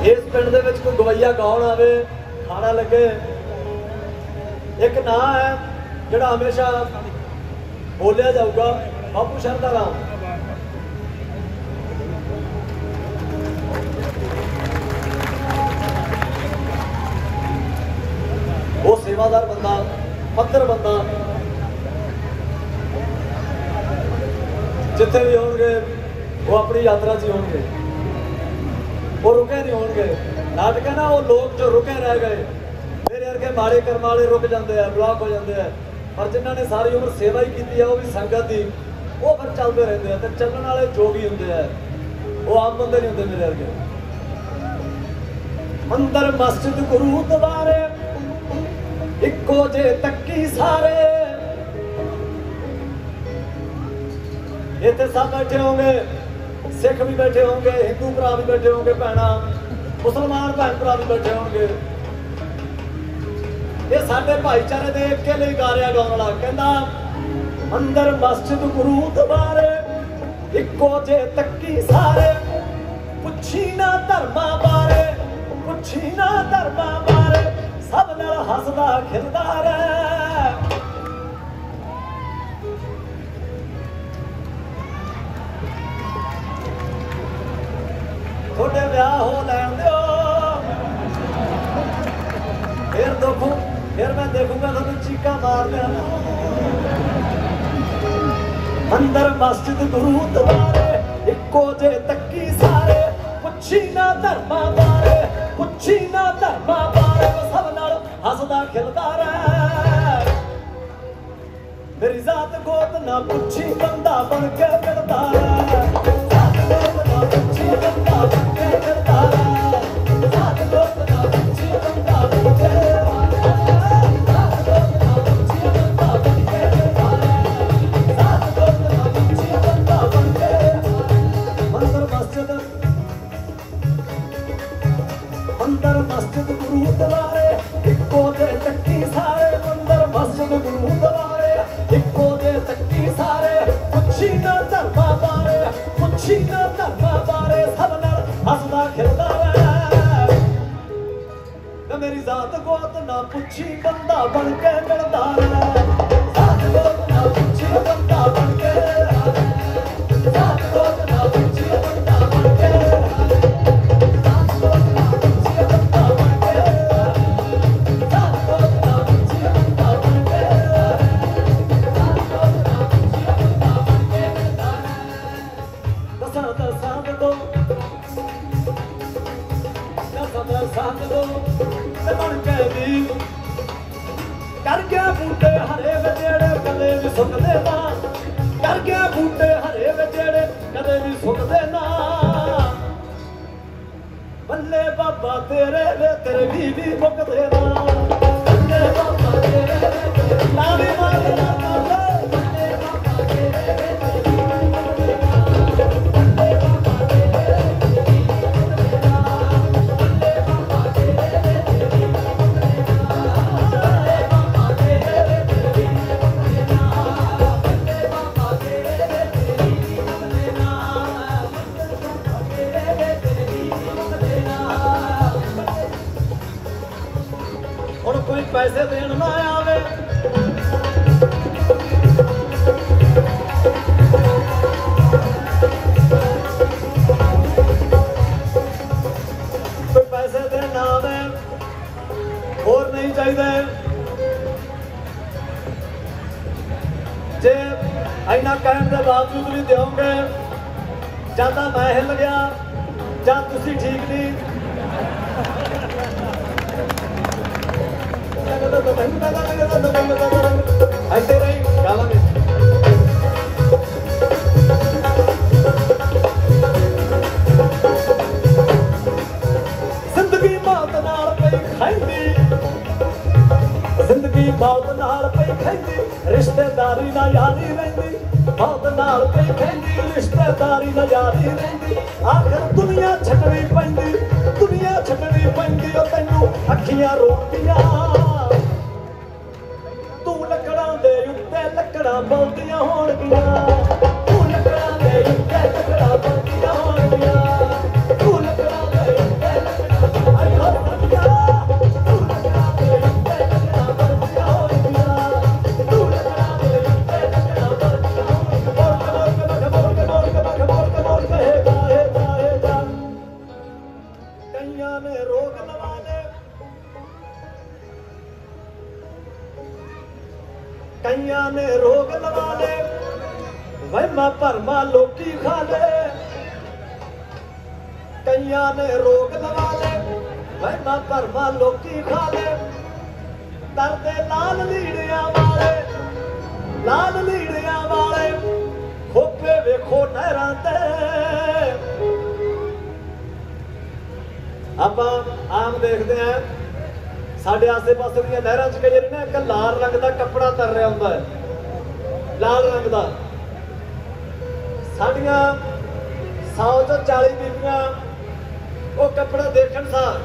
इस पिंड दे विच कोई गवैया गाउण आवे खाना लगे एक ना है जिहड़ा हमेशा बोलिया जाऊगा बापू शरदा राम। वो सेवादार बंदा पत्थर बंदा जिथे भी होंगे वो अपनी यात्रा से होंगे वो रुके नहीं होंगे। नाटक है ना वो लोग जो रुके रह गए मेरे वर्गे माड़े कर्म वाले रुक जाते हैं ब्लॉक हो जाते हैं पर जिन्होंने सारी उम्र सेवा ही की है वो भी संगत की वो फिर चलते रहते हैं तो चलने वाले जोगी होंगे है वो आम बंदे नहीं होंगे मेरे वर्गे। अंदर मस्जिद गुरु द्वारे इको जे तक्की सारे इतने सब बैठे होंगे सिख भी बैठे होंगे हिंदू भरा भी बैठे होंगे भैना मुसलमान भैन भरा भी बैठे होंगे। ये साडे भाईचारे दे एके लई गा रहा गाउण वाला कहंदा अंदर मस्जिद गुरु द्वारे इको जे तक्की सारे पुछी ना धर्मा बारे पुछी ना धर्मा बारे सब नाल हसदा खिलदा रहे। थोड़े ब्याह हो लैन दो देखो फिर मैं देखूंगा तुम चीका मार देना। अंदर मस्जिद गुरु द्वारे इको जे तक्की सारे पुछी ना धर्मा बारे पुछी ना धर्मा बारे सब नाल हसदा खिलदा रहे मेरी जात गोत ना पुछी बंदा बन के फिरदा रहे जात गोत ना पुछी बंदा बन के फिरदा रहे जात गोत ना पुछी बंदा बन के अंदर मस्जिद गुरु द्वारे इको दे तक्की सारे अंदर मस्जिद गुरु द्वारे इको दे तक्की सारे पुछी ना धर्मा बारे पुछी ना धर्मा बारे सब नाल हसदा खिलदा रहे मेरी जात गोत ना पुछी बंदा बन के मिलदा रहे जात गोत ना पुछी बंदा बन के जात गोत ना पुछी बंदा बन के कर गया बूटे हरे जेड़े कदे भी सुकदे ना कर गया बूटे हरे जेड़े कदे भी सुकदे ना बल्ले बाबा तेरे वे तेरे बीवी मुकदे ना बल्ले बाबा तेरे वे ना भी मारना बल्ले बाबा तेरे वे पैसे देन ना आवे कोई पैसे देन ना आवे और नहीं चाहिए जे इन्ना कहने के बावजूद भी दोगे ज्यादा मैं हिल गया ਜਾਂ तुसी ठीक नहीं ऐसे नहीं गाला में जिंदगी मौत नाल पई खाईंदी जिंदगी मौत नाल पई खाईंदी रिश्तेदारी ना यारी रहिंदी मौत नाल पई खाईंदी रिश्तेदारी ना यारी रहिंदी आखिर दुनिया छड्डनी पैंदी दुनिया छड्डनी पैंदी ओ तैनू अखियां रोंदियां लकड़ा बोलदियां होणगियां तू लकड़ा दे उत्ते लकड़ा बोलदियां होणगियां तू लकड़ा दे उत्ते लकड़ा आई हो बोलदियां तू लकड़ा दे उत्ते लकड़ा बोलदियां होणगियां तू लकड़ा दे उत्ते लकड़ा बोलदियां बोल के हे जा कईयां ने रोग लवा ले कईयां ने रोग लवा ले वहमा भरमा लोकी खा ले कईयां ने रोग लवा ले वहमा भरमा लोकी खा ले दरदे लाल लीड़ियां वाले खोपे वेखो नहरां ते आपां आम देखते हैं साढ़े आसे पासे दी नहरां च कई ना एक लाल रंग का कपड़ा तर रहा होंदा है लाल रंग का साड़ियां 100 तो 40 बीबियां वो कपड़ा देखण सार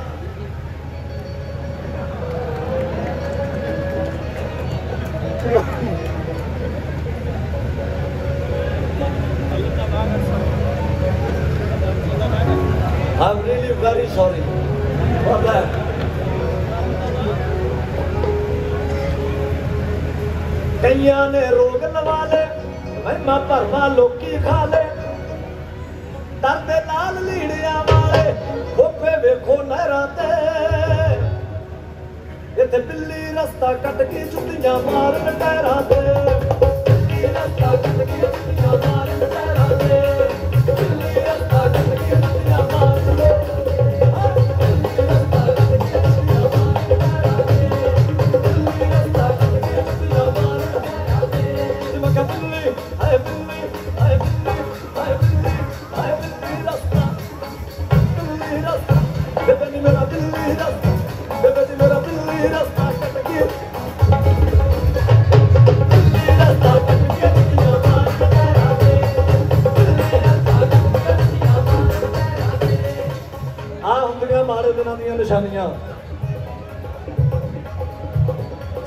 I'm really very sorry for that. कईयां ने रोग लवा ले वहमा भरमा लोकी खा ले दरदे लाल लीड़ियां वाले खोपे वेखो नहरां ते ये इत्थे बिल्ली रस्ता कट के जुत्तियां मारन पैरां ते बिल्ली रस्ता कट के जुत्तियां मारन पैरां ते बिल्ली रस्ता कट के जुत्तियां मारन ते माड़े दिनों दी निशानियां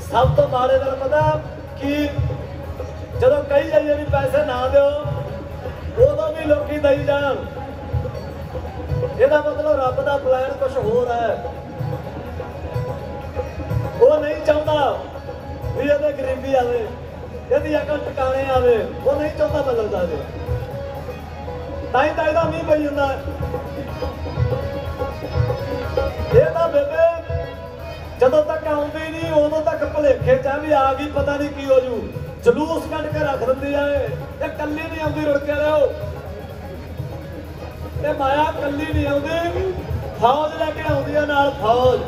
सब तो माड़े दिन पता कि जदों कही जाइए भी पैसे ना दो उदों भी लोग दई जान ਇਹਦਾ मतलब रब का प्लान कुछ होर है वो नहीं चाहता भी ये गरीबी आवे यदि अकल टिकाने आवे वो नहीं चाहता बदलता जे ताई ताई का मीह पई जांदा ये तो बेबे जदों तक आउंदी नहीं उदों तक भुलेखे च भी आ गई पता नहीं की हो जू जलूस कढ़ के रख दिंदी है ये कल्ली नहीं आउंदी रुड़ के रहो ते माया कल्ली नहीं आउंदी फौज लेके आउंदी है नाल फौज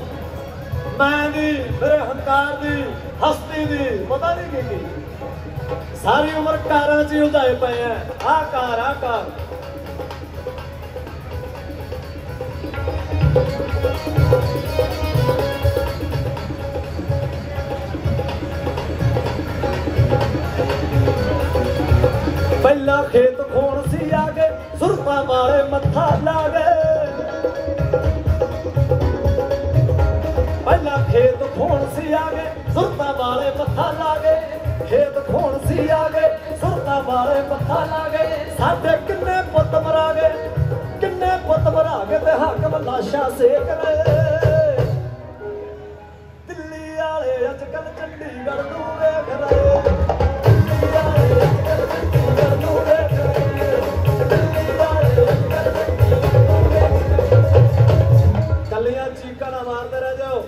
मैं दी मेरे हंकार दी हस्ती दी पता नहीं की सारी उम्र कारां च उलझाए पे हैं आ कार पहला खेत खोण सी आगे सुरता वाले मत्था लागे पहला खेत खोण सी आगे सुरता वाले मत्था लागे खेत खोण सी आगे सुरता वाले मत्था लागे साडे किन्ने पुत मरा गए ते हाकम लाशा सेक रहे दिल्ली वाले अजकल चंडीगढ़ नूं वेख रहे दिल्ली वाले अजकल चंडीगढ़ नूं वेख रहे दिल्ली वाले अजकल चंडीगढ़ नूं वेख रहे कलियां चीकां ना मारदे रह जाओ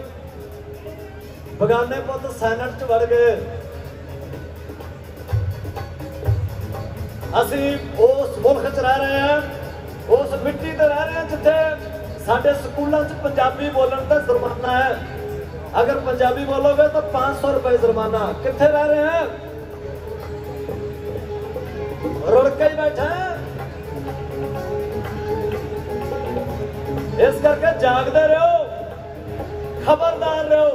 बगाने पुत सैनट च वड़ गए असी उस मुल्क च रह रहे हैं उस मिट्टी ते रह रहे हैं जिथे साडे स्कूलों च पंजाबी बोलण ते जुर्माना है अगर पंजाबी बोलोगे तो 500 रुपए जुर्माना किथे रह रहे हैं रुड़ के ही बैठे हैं इस करके जागते रहो खबरदार रहो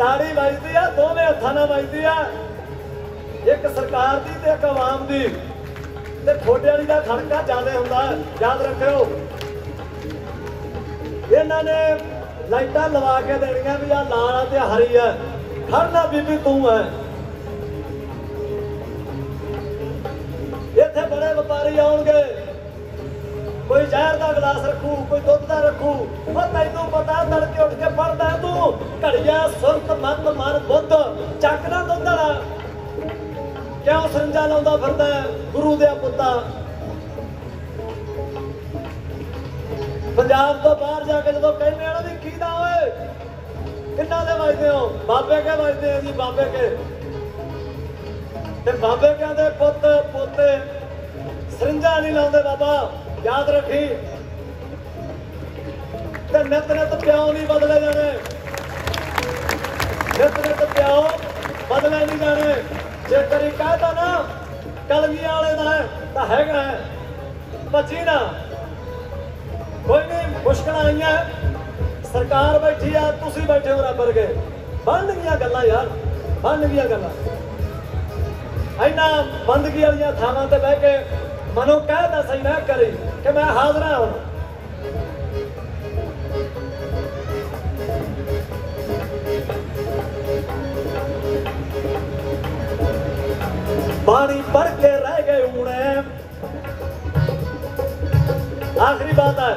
ताड़ी बजती है दोवें हत्थां नाल बजती है एक सरकार दी ते एक आवाम दी ते थोड़े वाली दा खड़का ज्यादा हुंदा याद रखियो इन्हां ने लाइटां लवा के देणियां भी आ लाल ते हरी है खड़ना बीबी तू है इत्थे बड़े व्यापारी आउणगे कोई जहर का गिलास रखू कोई दुध का रखू तैनू पता तड़के उठ के पढ़दा तू घड़िया सुरत मत मन बुद्ध चकना दुध वाला क्यों सरंजा लाउंदा फिरदा गुरु दे पुत्ता पंजाब तो बाहर जाके जो कहने वाला भी कीदा होए किन्ना दे वजदे हो बाबे के वजदे जी बाबे के ते बाबे कहंदे पुत्त पोते सरंजा नहीं लाउंदे बाबा याद रखी ते नित नित प्यो नहीं बदले जाने नित नित प्यो बदले नहीं जाने जे करी कहता ना कलगी वाले का है तो हैगा है भजी ना कोई नहीं मुश्किल आई सरकार बैठी है तुसी बैठे हो रबर के बन गई गल्लां यार बन गई गल्लां इन्ना बंदगी वाली थावां ते बह के मनो कहता सही ना करी कि मैं हाजर हूं पानी भर के रह गए ऊने आखिरी बात है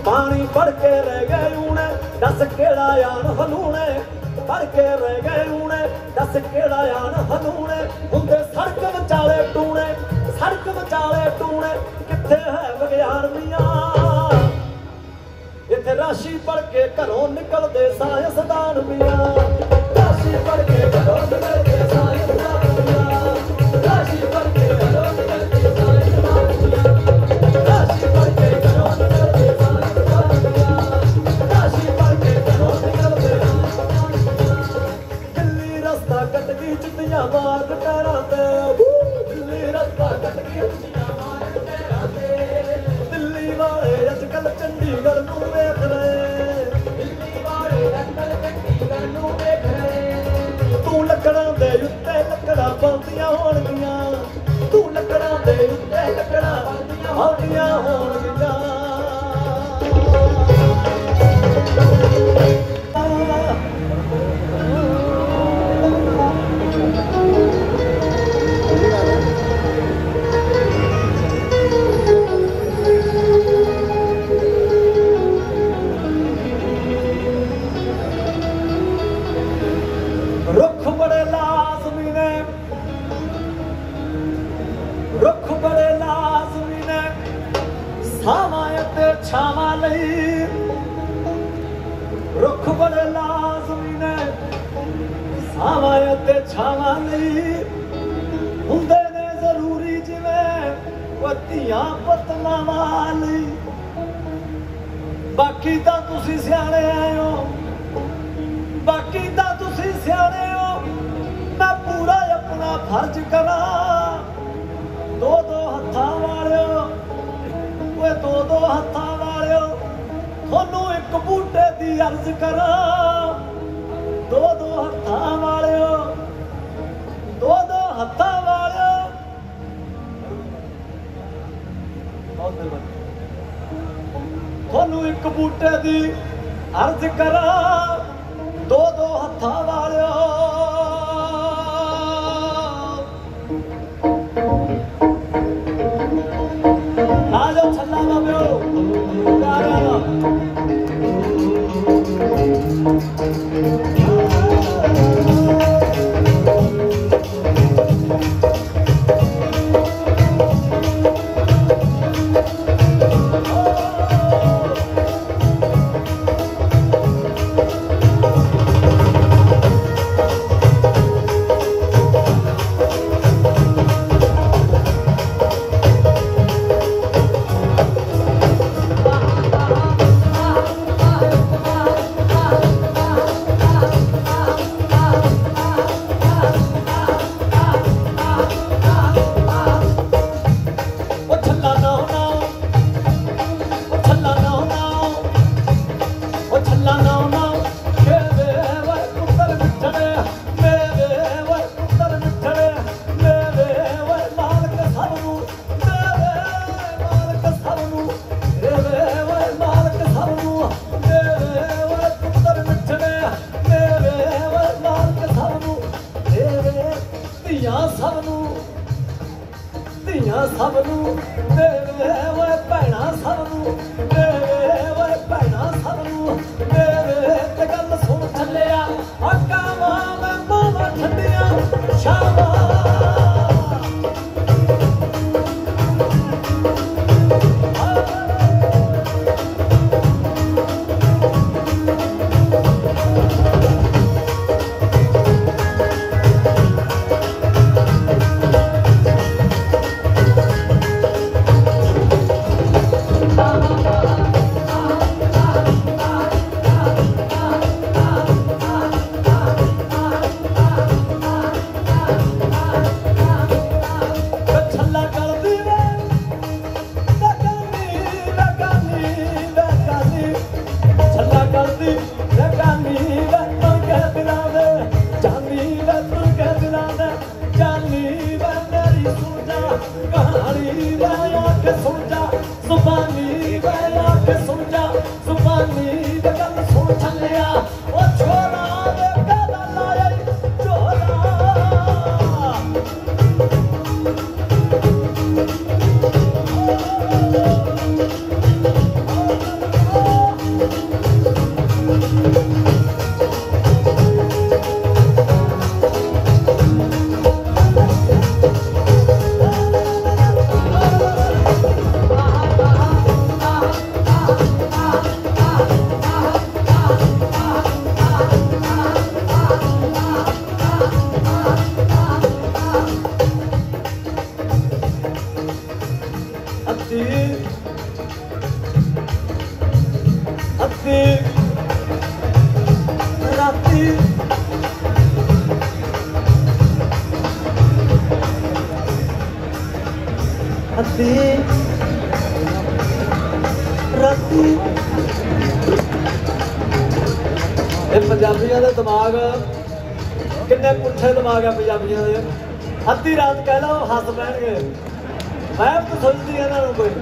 पानी भर के रह गए ऊने दस केड़ा यान हलूने भर के रह गए ऊने दस केड़ा यान हलूने हुंदे सड़क विचाले टूने किथे है विग्यान मियां इत्थे राशि पढ़ के घरों निकलदे साइंसदान मियां राशि पढ़ के घरों निकलदे साइंसदान मियां राशि पढ़ के घरों निकलदे साइंसदान मियां राशि पढ़ के घरों निकलदे साइंसदान मियां राशि पढ़ के घरों निकलदे साइंसदान मियां दिल्ली रास्ता कट गई जुत्तियां मार टैरां ते दिल्ली रास्ता कट गई जुत्तियां मार टैरां ते दिल्ली वाले अजकल चंडीगढ़ नूं वेख रहे दिल्ली वाले अजकल चंडीगढ़ नूं वेख रहे तू लकड़ां दे उत्ते लकड़ां पाउंदियां होणगियां तू लकड़ां दे उत्ते लकड़ां पाउंदियां होणगियां रुख बड़े लाजमी ने रुख बड़े लाजमी ने छावां ते छावां लई रुख बड़े लाजमी ने छावां ते छावां लई हुंदे ने जरूरी जिवें पत्तियां पतलां वाली बाकी तां तुसीं सियाणे आयो बाकी तां तुसीं सियाणे हो मैं पूरा अपना फर्ज करा दो दो हत्थां वालिओ ओए दो दो हत्थां वालिओ थोनू एक बूटे दी अर्ज करा दो दो हत्थां वालिओ दो दो हत्थां वालिओ थोनू एक बूटे दी अर्ज करा दो दो हत्थां वालिओ आ जाओ छल्ला बाबिओ प्यारा ਧੀਆਂ ਸਭ ਨੂੰ ਦੇਵੇ ਓਏ ਭੈਣਾਂ ਸਭ ਨੂੰ ਦੇਵੇ ਓਏ ਭੈਣਾਂ ਸਭ ਨੂੰ ਦੇਵੇ ਤੇ ਗੱਲ ਸੁਣ ਚੱਲਿਆ ਹਕਾਵਾਂ ਮੈਂ ਮਾਵਾਂ ਠੰਡੀਆਂ ਸ਼ਾਮਾਂ हत्ती राती ये पंजाबियों का दिमाग किन्ने पुट्ठे दिमाग है पंजाबियों के अद्धी रात कह लो हस पैणगे मैं तो सोचती इन्हों कोई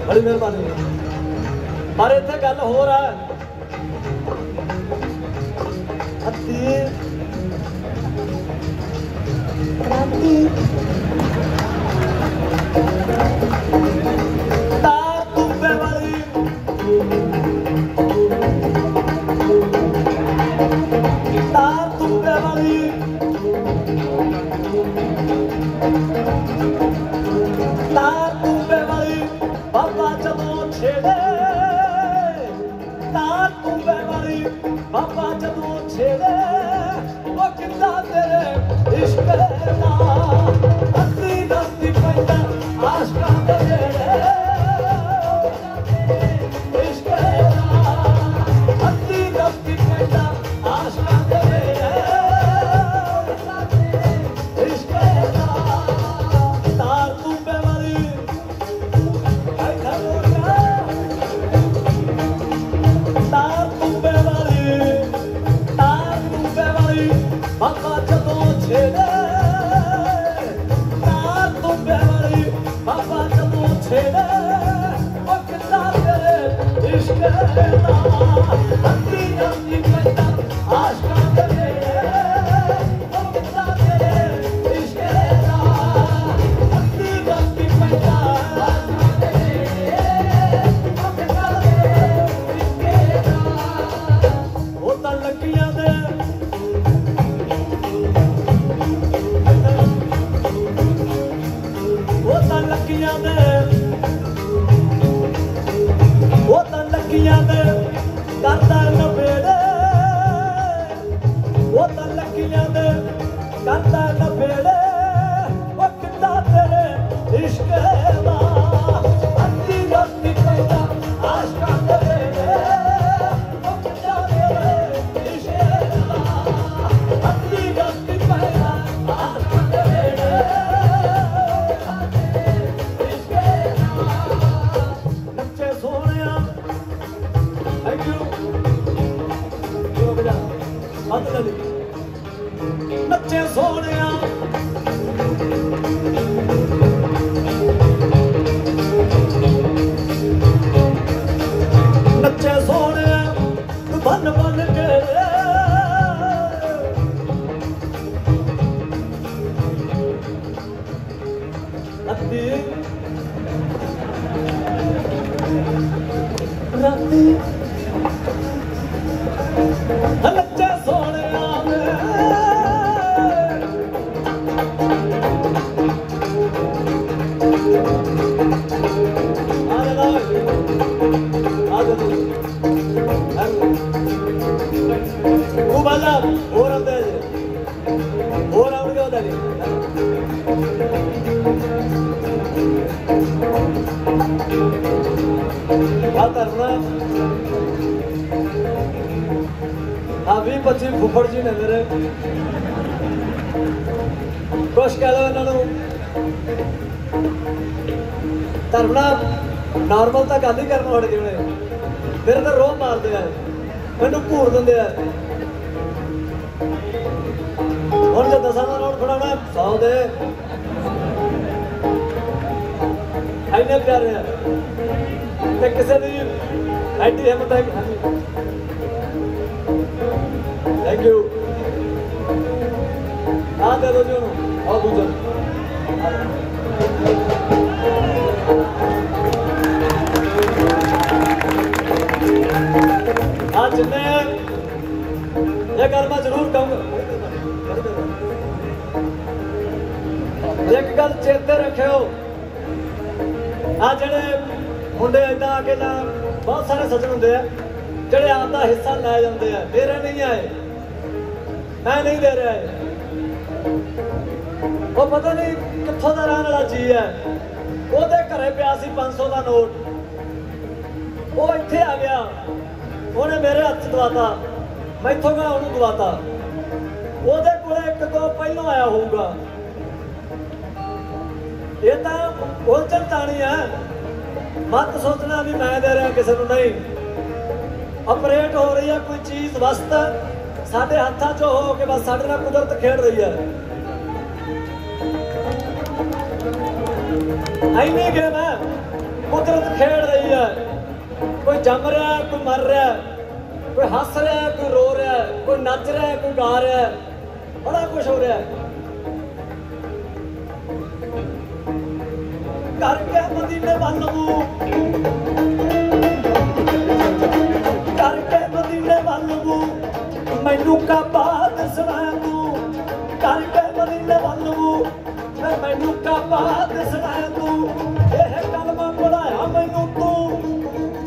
बड़ी मेहरबानी पर इतने गल हो रहा है अद्धी राती तार तुंबे वाली तार तुंबे वाली तार तुंबे वाली बाबा जदों छेड़े तार तुंबे वाली बाबा जदों छेड़े वो किंदा तेरे इश्क दा अद्धी राती पैंदा आशकां दे नेड़े इश्क दा अद्धी राती पैंदा आशकां दे नेड़े इश्क दा तार तुंबे वाली तार तुंबे वाली बाबा जदों छेड़े तार तुंबे वाली बाबा जदों छेड़े वो किंदा तेरे इश्क दा अद्धी राती पैंदा आशकां दे नेड़े वो किंदा तेरे इश्क दा अद्धी राती पैंदा आशकां दे नेड़े वो किंदा तेरे इश्क दा वो तां लगियां दे लगियां दे करदा नबेड़े वो तां लगियां दे करदा नबेड़े वो किंदा तेरे इश्क दा अद्धी राती पैंदा आशकां दे नेड़े वो किंदा तेरे इश्क दा अद्धी राती पैंदा आशकां दे नेड़े नच्चे सोहणिया थैंक यू नच्चे सोहणिया नच्चे सोहणिया बन बन के अद्धी राती नच्चे सोहणिया और आते और आउट गया उधर हाँ 20-25 फुफड़ जी ने मेरे कुछ कह दो इन्हों धरना नॉर्मल तो गल ही करना उड़ गए मेरे तो रोह मारते हैं मैनू घूर देंगे हम जो 10 का नोट फड़ा 100 दे इन्ने प्यारे हैं तो किसी की एडी हिम्मत है थैंक यू हाँ दे दो जी उन्होंने और दूसरा हाँ जिन्ने ये गल मैं जरूर कहूँगा एक गल चेते रखियो आ जेडे मुंडे इदा आके ना बहुत सारे सज्जन होंगे जेडे आपका हिस्सा लै जाते हैं मेरे नहीं आए मैं नहीं दे रहा है वो पता नहीं कित्थों का रहने वाला जी है वो घरे पिया 500 का नोट वो इत्थे आ गया ਉਹਨੇ ਮੇਰੇ ਹੱਥ 'ਚ ਦਵਾਤਾ, ਮੈਥੋਂ ਮੈਂ ਉਹਨੂੰ ਦਵਾਤਾ। ਉਹਦੇ ਕੋਲੇ ਇੱਕ ਦੋ ਪਹਿਲੋਂ ਆਇਆ ਹੋਊਗਾ। ਇਹ ਤਾਂ ਉਲਝਣ ਤਾਣੀ ਹੈ। मत सोचना भी मैं दे रहा किसी को नहीं। ऑपरेट हो रही है कोई चीज वस्त साढ़े हाथों चो हो के बस साढ़े नाल कुदरत खेड रही है। ऐनी गेम है, कुदरत खेड रही है। कोई जम रहा है, कोई मर रहा है, कोई हस रहा है, कोई रो रहा है, कोई नच रहा है, कोई गा रहा है, बड़ा कुछ हो रहा है। करके मदीने वालू, करके मदीने वालू मैनू का बात सुना तू। करके मदीने वालू मैनू का बात सुना तू। यह कलमा पढ़ाया मैनू तू,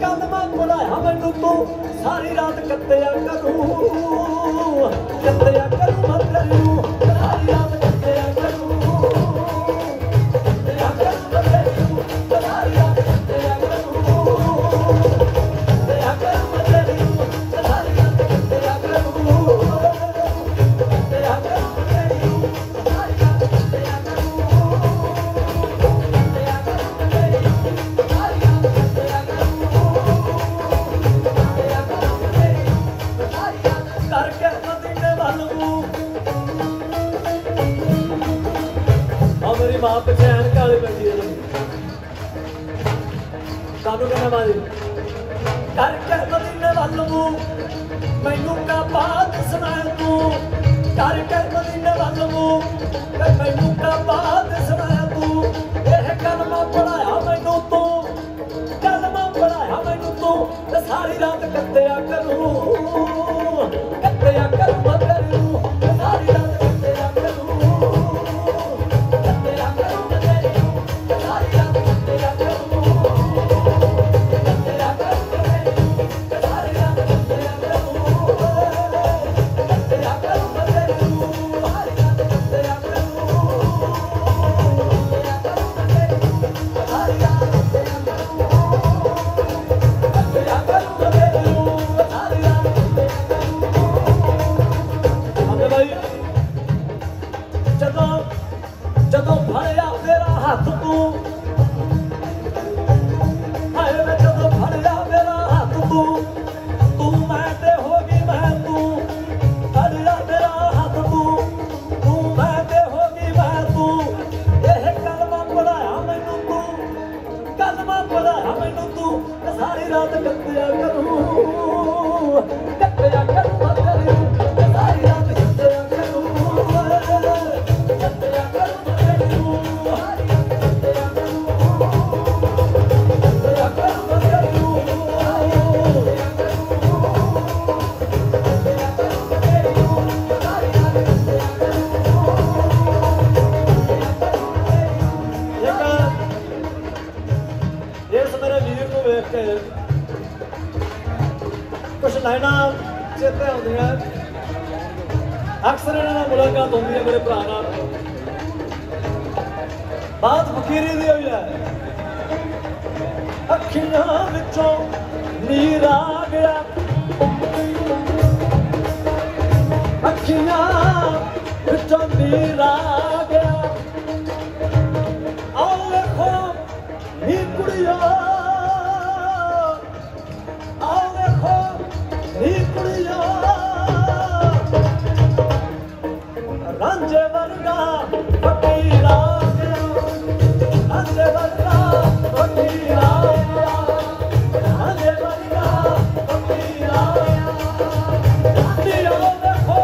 कलमा पढ़ाया मैनू तू। सारी रात कत्तिया करूं, कत्तिया करूं मत करूं, सारी रात कत्तिया करूं। मेरी मां पिछे ऐनक वाली बैठी है कानू कहना मारी। करके मदीने वालू मैनू का बात सुना तू। करके मदीने वालू मैनू का बात सुना तू। यह कलमा पढ़ाया मैनू तू, कलमा पढ़ाया मैनू तू। सारी रात कत्तिया करूं, कत्तिया करूं मत करूं, सारी रात कत्तिया करूं। ਜਦੋਂ ਫੜਿਆ ਮੇਰਾ ਹੱਥ ਤੂੰ, ਹਾਏ ਵੇ ਜਦੋਂ ਫੜਿਆ ਮੇਰਾ ਹੱਥ ਤੂੰ, ਤੂੰ ਮੈਂ ਤੇ ਹੋ ਗਈ ਮੈਂ ਤੂੰ। ਫੜਿਆ ਮੇਰਾ ਹੱਥ ਤੂੰ, ਤੂੰ ਮੈਂ ਤੇ ਹੋ ਗਈ ਮੈਂ ਤੂੰ। ਇਹ ਕਲਮਾ ਪੜਾਇਆ ਮੈਨੂੰ ਤੂੰ, ਕਲਮਾ ਪੜਾਇਆ ਮੈਨੂੰ ਤੂੰ। ਸਾਰੀ ਰਾਤ ਕੱਤਿਆ ਕਰੂੰ, ਕੱਤਿਆ ਕਰੂੰ ਮਤ ਕरूं, ਸਾਰੀ ਰਾਤ ਕੱਤਿਆ ਕਰੂੰ, ਕੱਤਿਆ ਕਰੂੰ। कुछ लाइना चेते आउंदियां, अक्सर इन्हां नाल मुलाकात होंदी है मेरे भरा नाल। बात फकीरी दी होई है। अखियां विचों नीर आ गया, अखियां विचों नीर आ गया। आओ देखो नी कुड़िया, आओ देखो नी कुड़िया। रांझे वर्गा फकीर आ गया, रांझे वर्गा फकीर आ गया, रांझे वर्गा फकीर आ गया। दियो देखो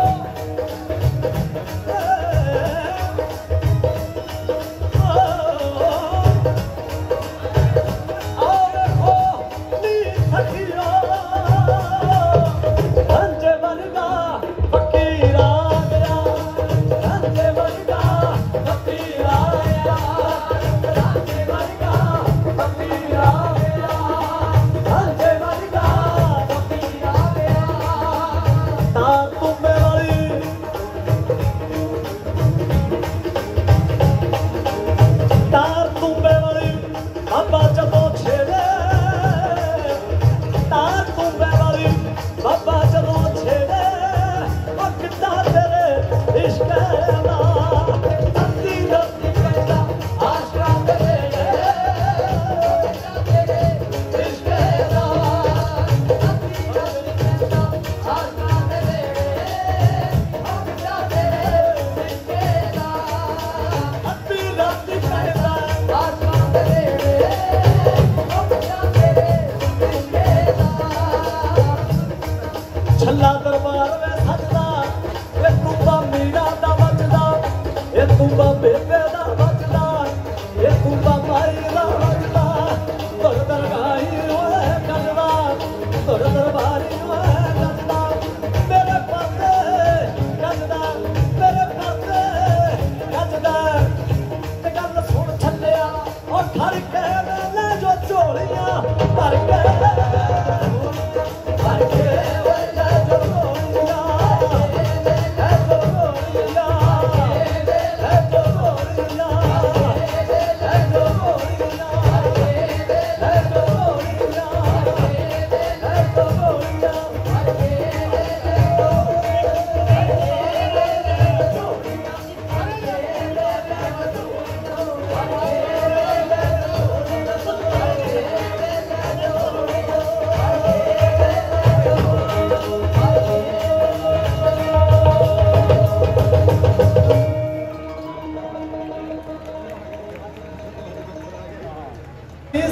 आओ देखो नी सखिया। रांझे वर्गा फकीर आ गया, रांझे वर्गा फकीर आ गया। छला दरबार में सजदा ये तूबा मीरा दा बजदा ये तूबा बेबे दा बजदा ये तूबा माई दा बजदा तुर दरगाही होए गजदा तुर दरबारी होए गजदा मेरे पासे गजदा मेरे पासे गजदा ते गल सुन छलिया ओ ठर के ले जो झोलियां भर के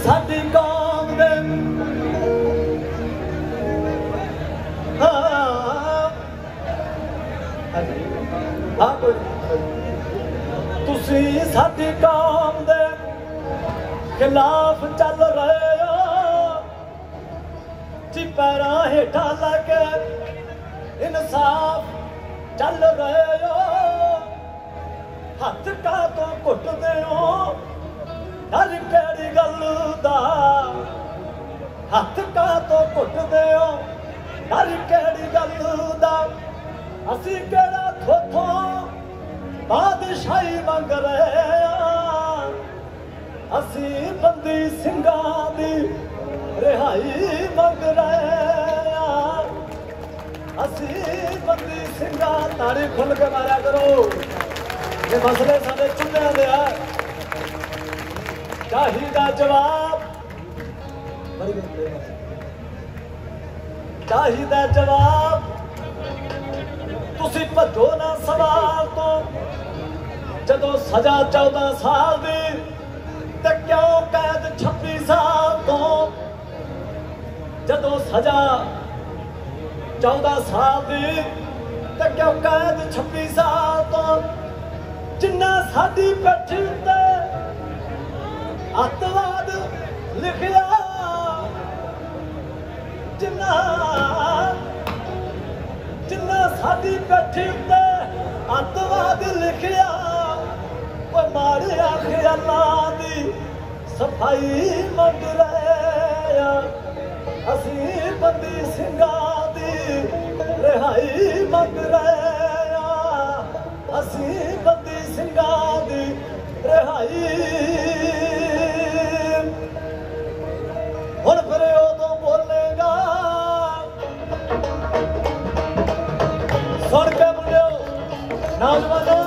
साडी कौम दे तुसी साडी कौम दे खिलाफ चल रहे हो जी पैरा हेठा लगे इंसाफ चल रहे हो हथ का तो घुटदे हो हर केड़ी गल दा हथ का तो घुटदे हो हर केड़ी गल दा असी केड़ा थोथों बादशाही मंग रहे हां असी बंदी सिंघां दी रिहाई मंग रहे हां असी बंदी सिंघां ताड़ी खुल के मारा करो ये मसले साडे चुन्ने दे आ चाहिदा जवाब चाहिदा जवाब तुसी भजो ना सवाल तो जदों सजा 14 साल दी ते क्यों कैद 26 साल तो जदों सजा 14 साल दी ते क्यों कैद 26 साल तो जिन्ना साडी पिठ ते अतवाद लिखिया जिन्ना जिन्ना साडी पिठ उत्ते अतवाद लिखिया वो मारे ख्यालां दी सफाई मंग रहे असी बंदी सिंघां दी रिहाई मंग रहे असी बंदी सिंघां दी रिहाई हुण फिर उदों बोलेगा सुन के मुंडियो नौजवानों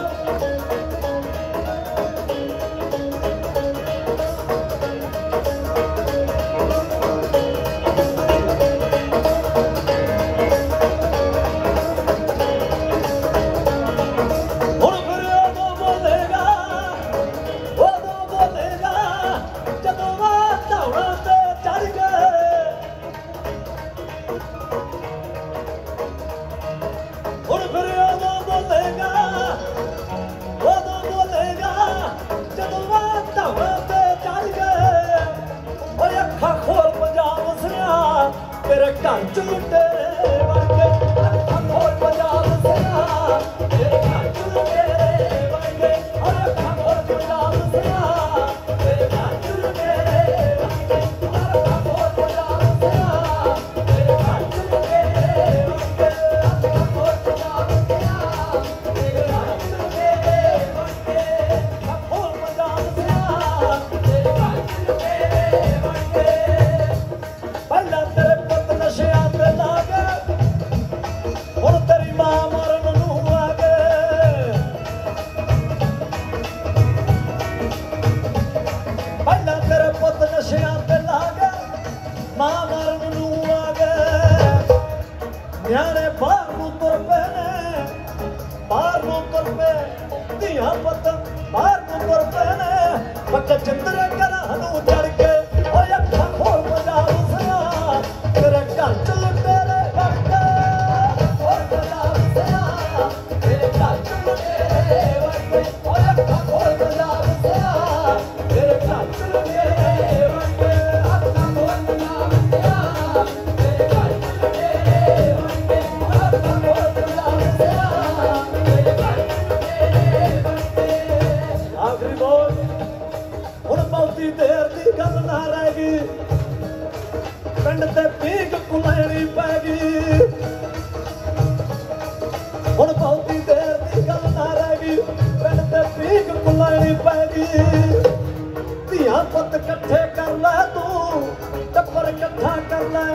कर ले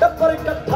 टब्बर इकट्ठा